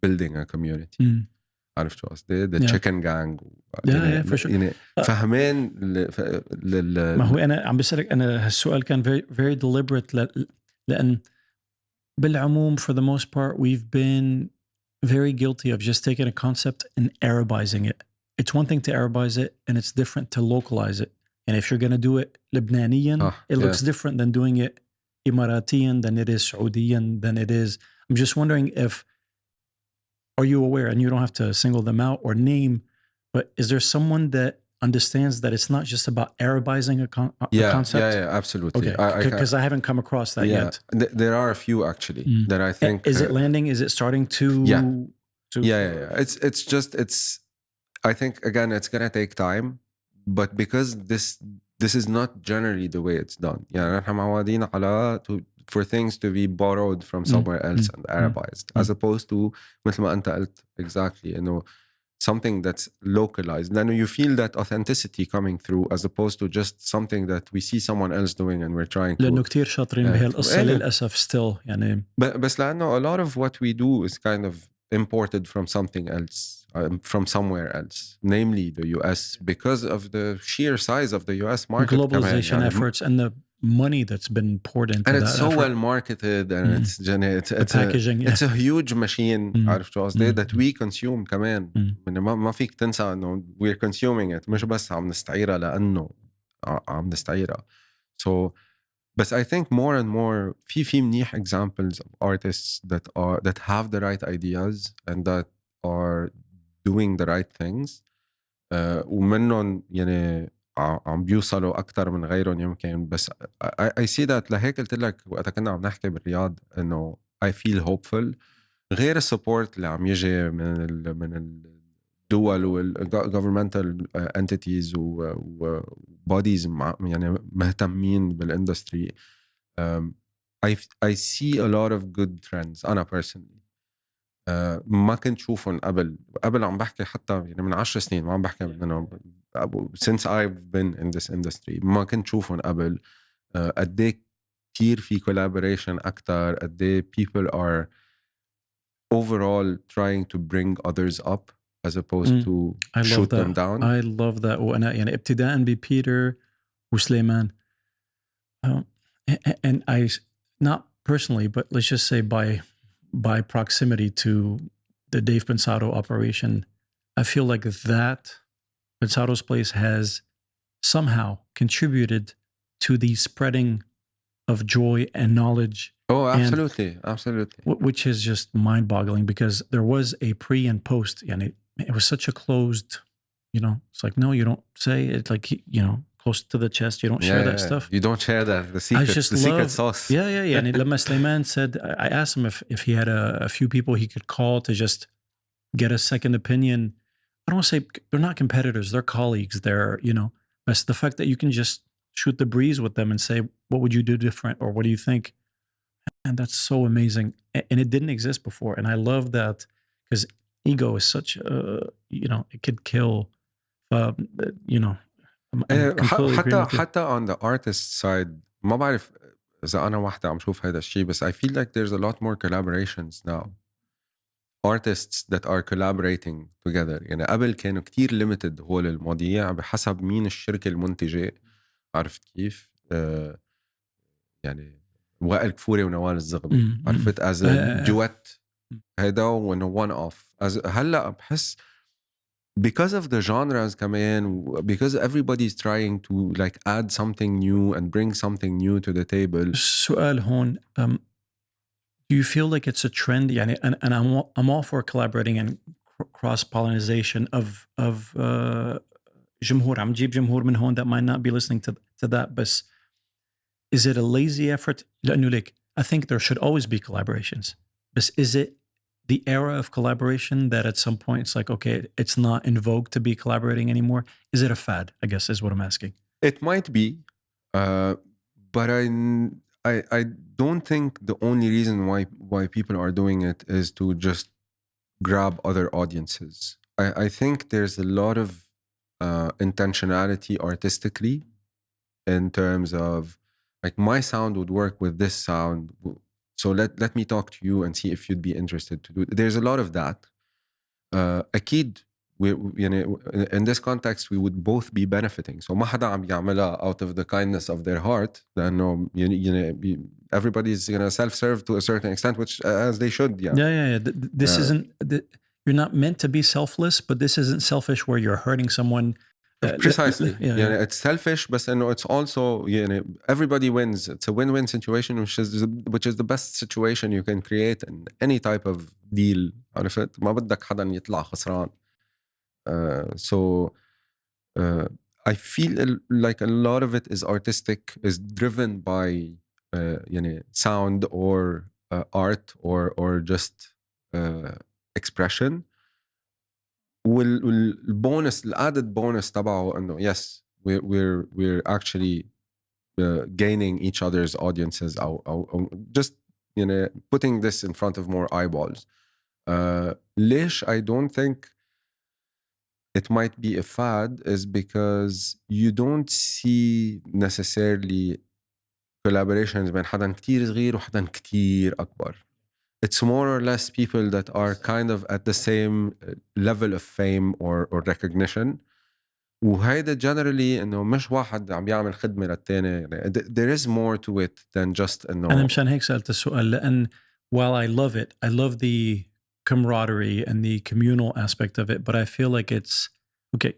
Speaker 2: building a community. عرفت شو قصدي؟ The chicken gang.
Speaker 1: Yeah, for sure.
Speaker 2: يعني فهمان
Speaker 1: ما هو أنا عم بسألك، أنا هالسؤال كان very deliberate لأن بالعموم for the most part we've been very guilty of just taking a concept and Arabizing it. It's one thing to Arabize it and it's different to localize it. And if you're going to do it Lebanonian, it looks different than doing it Emiratian, than it is Saudian, than it is. I'm just wondering are you aware, and you don't have to single them out or name, but is there someone that understands that it's not just about Arabizing a concept?
Speaker 2: Yeah, absolutely.
Speaker 1: Okay, because I haven't come across that yet.
Speaker 2: There are a few actually that I think.
Speaker 1: Is it landing? Is it starting to?
Speaker 2: Yeah. It's. I think again, it's gonna take time, but because this is not generally the way it's done. يعني نحن معودين على for things to be borrowed from somewhere else and Arabized, as opposed to مثل ما أنت قلت exactly, something that's localized. Then you feel that authenticity coming through, as opposed to just something that we see someone else doing and we're trying to.
Speaker 1: لأنه كتير شاطرين بهالقصة للأسف still يعني.
Speaker 2: بس لأنه a lot of what we do is kind of imported from something else, from somewhere else, namely the US, because of the sheer size of the US market.
Speaker 1: Globalization efforts and the money that's been poured into
Speaker 2: and
Speaker 1: that
Speaker 2: it's so
Speaker 1: effort.
Speaker 2: well marketed and it's
Speaker 1: packaging,
Speaker 2: it's a huge machine عرفت شو قصدي that we consume كمان. ما فيك تنسى انه we're consuming it, مش بس عم نستعيرها لانه عم نستعيرها. So but I think more and more في منيح examples of artists that have the right ideas and that are doing the right things, ومنهم يعني عم بيوصلوا أكتر من غيرهم يمكن. بس I see that. لهيك قلت لك وقتا كنا عم نحكي بالرياض إنه I feel hopeful. غير السبورت اللي عم يجي من الدول والgovernmental entities وبوديز يعني مهتمين بالاندستري. I see a lot of good trends أنا personally. ما كنت شوفهم قبل عم بحكي حتى يعني من 10 سنين، ما عم بحكي منهم since I've been in this industry. ما كنت شوفهم قبل. قديه كتير في collaboration أكتر، قديه people are overall trying to bring others up as opposed to shoot them down.
Speaker 1: I love that. وأنا يعني ابتداء ببيتر وسليمان and I not personally but let's just say by proximity to the Dave Pensado operation, I feel like that Pensado's place has somehow contributed to the spreading of joy and knowledge.
Speaker 2: Oh, absolutely.
Speaker 1: Which is just mind-boggling because there was a pre and post, and it was such a closed, it's like, no, you don't say it, like, close to the chest, you don't share that stuff.
Speaker 2: You don't share that, the secret sauce.
Speaker 1: Yeah. And لما Sulaiman said, I asked him if he had a few people he could call to just get a second opinion. I don't want to say they're not competitors, they're colleagues, they're, but the fact that you can just shoot the breeze with them and say, what would you do different? Or what do you think? And that's so amazing. And it didn't exist before. And I love that because ego is such it could kill,
Speaker 2: حتى on the artist side ما بعرف إذا أنا واحدة عم شوف هذا الشيء، بس I feel like there's a lot more collaborations now. Artists that are collaborating together. يعني قبل كانوا كتير limited هول المواضيع بحسب مين الشركة المنتجة، عرفت كيف؟ يعني وائل كفوري ونوال الزغبي، عرفت as a duet هيدا وإنه one off. هلأ بحس because of the genres كمان، because everybody's trying to like add something new and bring something new to the table.
Speaker 1: سؤال هون, do you feel like it's a trend يعني and I'm all for collaborating and cross pollination of جمهور. عم نجيب جمهور من هون that might not be listening to that, بس is it a lazy effort لأنه like I think there should always be collaborations but is it the era of collaboration that at some point it's like okay it's not in vogue to be collaborating anymore? Is it a fad, I guess is what I'm asking.
Speaker 2: It might be, but I don't think the only reason why people are doing it is to just grab other audiences. I think there's a lot of intentionality artistically in terms of like my sound would work with this sound, so let me talk to you and see if you'd be interested to do it. There's a lot of that. أكيد يعني in this context we would both be benefiting. So ما حدا عم يعملها out of the kindness of their heart لأنه everybody's gonna self-serve to a certain extent, which as they should.
Speaker 1: Yeah. This isn't you're not meant to be selfless, but this isn't selfish where you're hurting someone.
Speaker 2: Precisely. Yeah. It's selfish, but it's also everybody wins. It's a win-win situation, which is the best situation you can create in any type of deal. عرفت؟ ما بدك حدا يطلع خسران. So I feel like a lot of it is artistic, is driven by sound or art or just expression. والبونس الادد بونس تبعه انه yes we're actually gaining each other's audiences او just putting this in front of more eyeballs. ليش I don't think it might be a fad is because you don't see necessarily collaborations بين حدا كتير صغير وحدا كتير أكبر. It's more or less people that are kind of at the same level of fame or recognition. وهيدا generally إنه مش واحد عم يعمل خدمة للتاني. There is more to it than just إنه.
Speaker 1: أنا مشان هيك سألت السؤال لأن while I love it, I love the camaraderie and the communal aspect of it, but I feel like it's okay.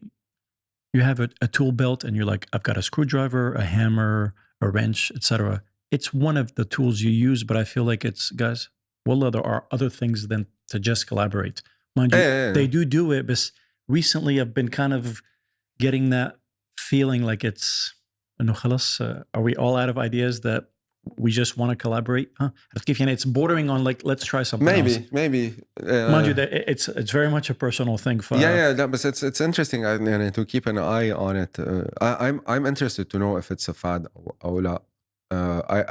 Speaker 1: You have a tool belt and you're like, I've got a screwdriver, a hammer, a wrench, etc. It's one of the tools you use, but I feel like it's guys. Well, there are other things than to just collaborate. Mind you, they do it, but recently I've been kind of getting that feeling like it's, are we all out of ideas that we just want to collaborate? Huh? It's bordering on like, let's try something else.
Speaker 2: Maybe.
Speaker 1: Mind you, that it's very much a personal thing.
Speaker 2: But it's interesting to keep an eye on it. I'm interested to know if it's a fad or لا.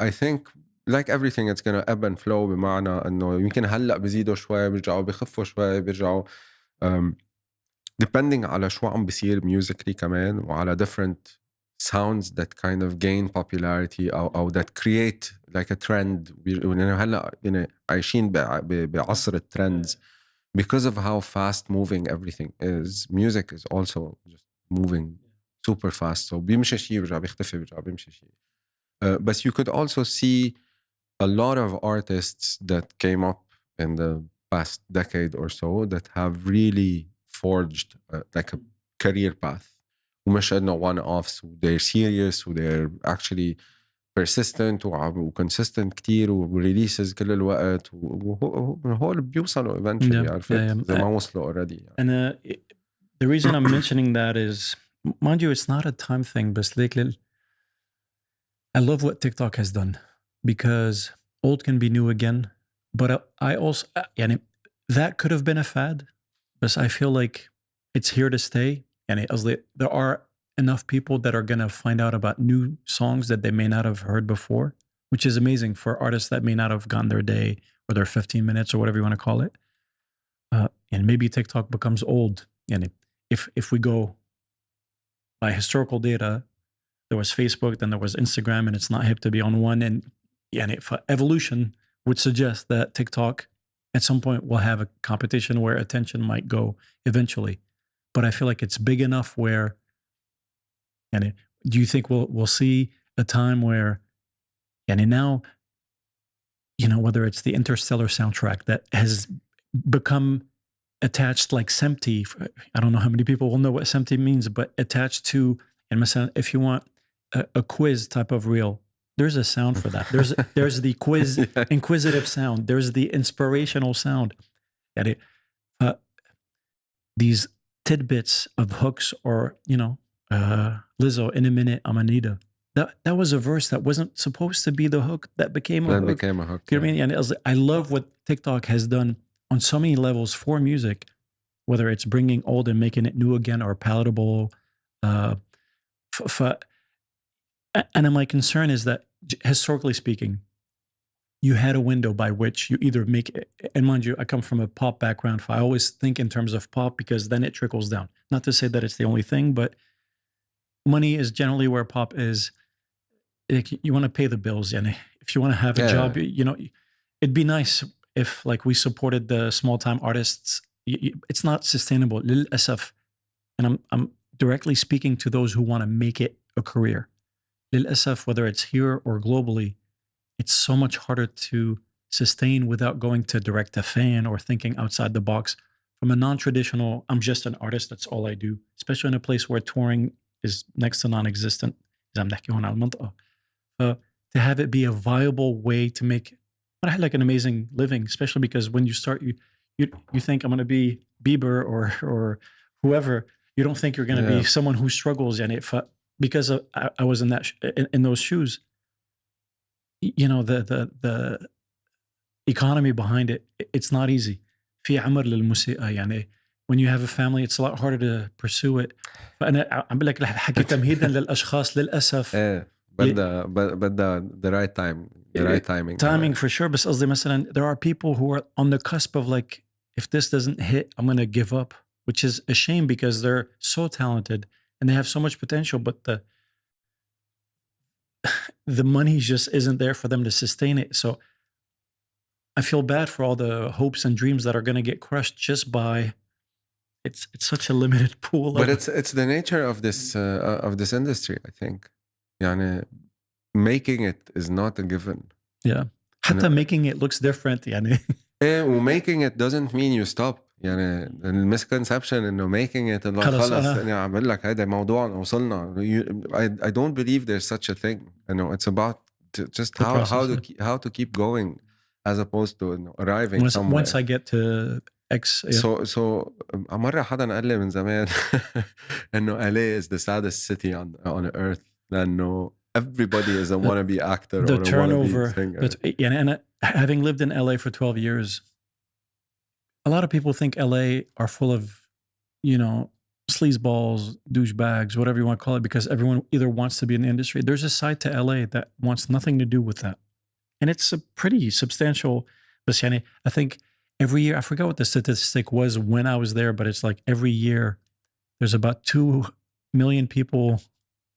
Speaker 2: I think like everything it's gonna ebb and flow بمعنى انه يمكن هلا بيزيدوا شوي بيرجعوا بيخفوا شوي بيرجعوا depending على شو عم بيصير musically كمان وعلى different sounds that kind of gain popularity أو that create like a trend. هلا عايشين بعصر الترندز because of how fast moving everything is. Music is also just moving super fast, so بيمشي شيء بيرجع بيختفي بيرجع بيمشي شيء. But you could also see a lot of artists that came up in the past decade or so that have really forged like a career path. ومش إنه one-offs. They're serious they're actually persistent وconsistent كتير وريليسز كل الوقت وهول بيوصلوا eventually. عرفت زي ما وصلوا already.
Speaker 1: And the reason I'm mentioning that is, mind you, it's not a time thing, but I love what TikTok has done because old can be new again. But I also, that could have been a fad, but I feel like it's here to stay. And there are enough people that are going to find out about new songs that they may not have heard before, which is amazing for artists that may not have gotten their day or their 15 minutes or whatever you want to call it. And maybe TikTok becomes old. And if we go by historical data, there was Facebook, then there was Instagram, and it's not hip to be on one. And evolution would suggest that TikTok at some point will have a competition where attention might go eventually. But I feel like it's big enough where, do you think we'll see a time where, now, whether it's the Interstellar soundtrack that has become attached like SEMTI, I don't know how many people will know what SEMTI means, but attached to, and if you want a quiz type of reel, there's a sound for that. There's the quiz, inquisitive sound. There's the inspirational sound. These tidbits of hooks or, Lizzo, in a minute, Amanita. that was a verse that wasn't supposed to be the hook that became a
Speaker 2: that
Speaker 1: hook.
Speaker 2: became a hook.
Speaker 1: You know what I mean? يعني قصدي I love what TikTok has done on so many levels for music, whether it's bringing old and making it new again or palatable. Uh, and my concern is that historically speaking, you had a window by which you either make it, and mind you, I come from a pop background, so I always think in terms of pop because then it trickles down. Not to say that it's the only thing, but money is generally where pop is. You want to pay the bills, and if you want to have a job, you know, it'd be nice if like we supported the small time artists. It's not sustainable, للأسف. And I'm directly speaking to those who want to make it a career. للأسف, whether it's here or globally, it's so much harder to sustain without going to direct a fan or thinking outside the box. From a non-traditional, I'm just an artist, that's all I do, especially in a place where touring is next to non-existent. إذا بنحكي هون على المنطقة. To have it be a viable way to make like an amazing living, especially because when you start, you think I'm going to be Bieber or whoever. You don't think you're going to be someone who struggles, and because I was in that in those shoes. You know, the economy behind it, it's not easy. في عمر للموسيقى يعني when you have a family it's a lot harder to pursue it. فأنا عم بقول لك الحكي تمهيدا للأشخاص للأسف.
Speaker 2: بدها the right time, the right timing
Speaker 1: for sure. بس قصدي مثلا there are people who are on the cusp of like if this doesn't hit I'm gonna give up, which is a shame because they're so talented and they have so much potential, but the money just isn't there for them to sustain it. So I feel bad for all the hopes and dreams that are going to get crushed just by it's such a limited pool.
Speaker 2: But it's the nature of this industry, I think. يعني making it is not a given.
Speaker 1: Yeah. حتى making it looks different يعني.
Speaker 2: making it doesn't mean you stop. يعني misconception إنه making it إنه خلص يعني عم بقول لك هذا موضوعنا وصلنا. I don't believe there's such a thing. You know, it's about just how to keep going as opposed to arriving somewhere.
Speaker 1: Once I get to X. Yeah.
Speaker 2: So مرة حدا قال لي من زمان إنه LA is the saddest city on earth لأنه everybody is a wannabe actor
Speaker 1: the
Speaker 2: or a
Speaker 1: turnover,
Speaker 2: wannabe singer.
Speaker 1: يعني أنا having lived in LA for 12 years, a lot of people think LA are full of, you know, sleazeballs, douchebags, whatever you want to call it, because everyone either wants to be in the industry. There's a side to LA that wants nothing to do with that. And it's a pretty substantial, but I think every year, I forgot what the statistic was when I was there, but it's like every year there's about 2 million people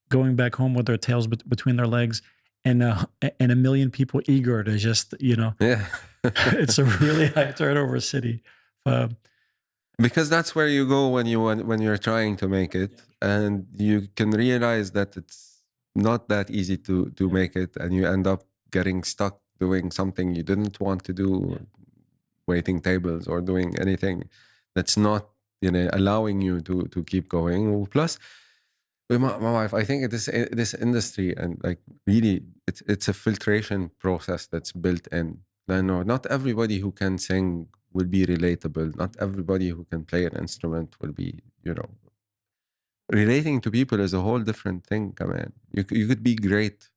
Speaker 1: going back home with their tails between their legs and 1 million people eager to just, you know, it's a really high turnover city.
Speaker 2: Because that's where you go when you're trying to make it, and you can realize that it's not that easy to make it, and you end up getting stuck doing something you didn't want to do, waiting tables or doing anything that's not, you know, allowing you to keep going. Plus, my wife, I think this industry and like really it's a filtration process that's built in. No, not everybody who can sing will be relatable. Not everybody who can play an instrument will be, you know, relating to people is a whole different thing. Come on, you could be great,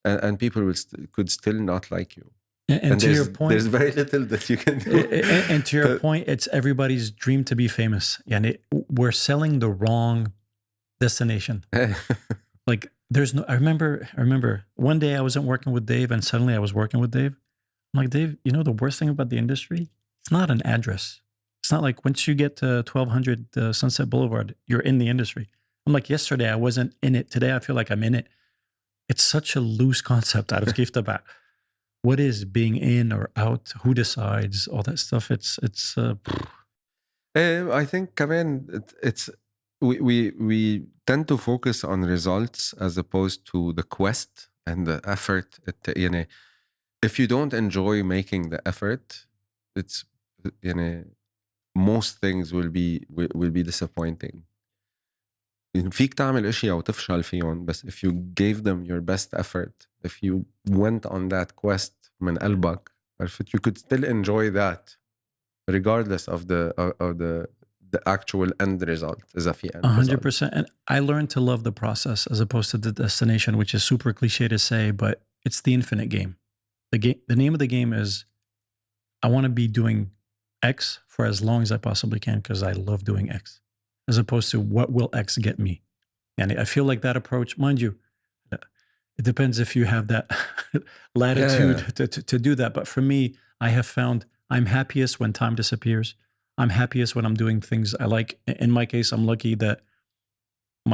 Speaker 2: and people could still not like you.
Speaker 1: And to your point,
Speaker 2: there's very little that you can do.
Speaker 1: And to your point, it's everybody's dream to be famous. And we're selling the wrong destination. Like there's no. I remember one day I wasn't working with Dave, and suddenly I was working with Dave. I'm like, Dave, you know the worst thing about the industry? It's not an address. It's not like once you get to 1200 Sunset Boulevard, you're in the industry. I'm like, yesterday I wasn't in it. Today I feel like I'm in it. It's such a loose concept. out of about what is being in or out, who decides, all that stuff. It's
Speaker 2: I think كمان it's we tend to focus on results as opposed to the quest and the effort. You know, if you don't enjoy making the effort, it's, you know, most things will be disappointing. فيك تعمل اشياء وتفشل فيهم بس if you gave them your best effort, if you went on that quest من قلبك, you could still enjoy that regardless of the the actual end result إذا في end result.
Speaker 1: 100%. And I learned to love the process as opposed to the destination, which is super cliche to say, but it's the infinite game. The name of the game is I want to be doing X for as long as I possibly can because I love doing X, as opposed to what will X get me. And I feel like that approach, mind you, it depends if you have that latitude to do that. But for me, I have found I'm happiest when time disappears. I'm happiest when I'm doing things I like. In my case, I'm lucky that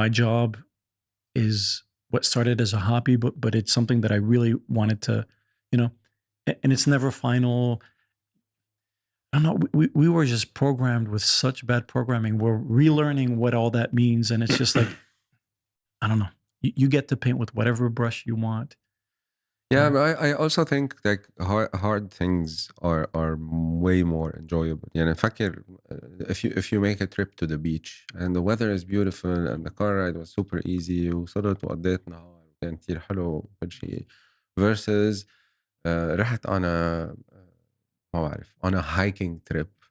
Speaker 1: my job is what started as a hobby, but it's something that I really wanted to, and it's never final. I don't know. We were just programmed with such bad programming. We're relearning what all that means. And it's just like, I don't know. You get to paint with whatever brush you want.
Speaker 2: Yeah, but I also think like hard things are way more enjoyable. يعني فكر if you make a trip to the beach and the weather is beautiful and the car ride was super easy وصلت وقضيت نهار وكان كتير حلو وكل شيء versus رحت أنا ما بعرف أنا hiking trip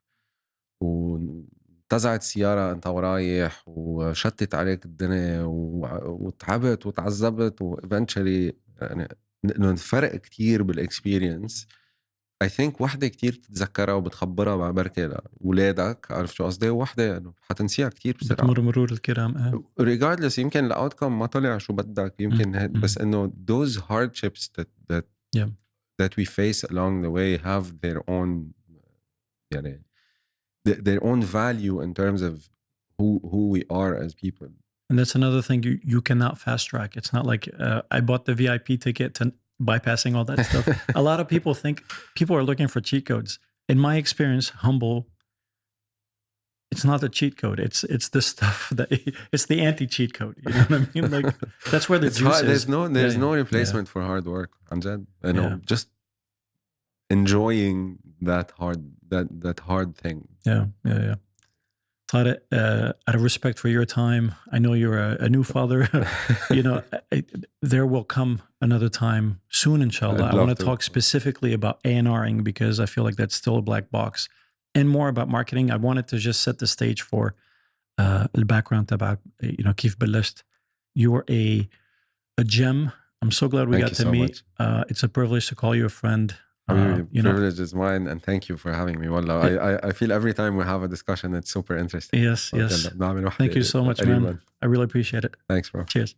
Speaker 2: وانتزعت السيارة أنت ورايح وشتت عليك الدنيا وتعبت وتعذبت eventually يعني إنه الفرق كتير بالإكسبيرينس. I think وحدة كتير تتذكرها وبتخبرها مع بركة لأولادك عارف شو قصدي وحدة إنه حتنسيها كتير بسرعة
Speaker 1: بتمر مرور الكرام.
Speaker 2: regardless يمكن الأوتكم ما طلع شو بدك يمكن بس إنه those hardships that we face along the way have their own يعني their own value in terms of who we are as people.
Speaker 1: And that's another thing you cannot fast track. It's not like I bought the VIP ticket to bypassing all that stuff. A lot of people think people are looking for cheat codes. In my experience, humble, it's not the cheat code. It's the stuff that it's the anti-cheat code. You know what I mean? Like that's where the juice is.
Speaker 2: There's no replacement for hard work. I'm just enjoying that hard thing.
Speaker 1: Yeah. Tarek, out of respect for your time, I know you're a new father. There will come another time soon, inshallah. I want to talk specifically about A&Ring because I feel like that's still a black box. And more about marketing. I wanted to just set the stage for the background تبعك. كيف بلشت. You're a gem. I'm so glad we got to meet. It's a privilege to call you a friend.
Speaker 2: Privilege is mine, and thank you for having me. Wallah, I feel every time we have a discussion, it's super interesting.
Speaker 1: Yes. Thank you so much, man. I really appreciate it.
Speaker 2: Thanks, bro.
Speaker 1: Cheers.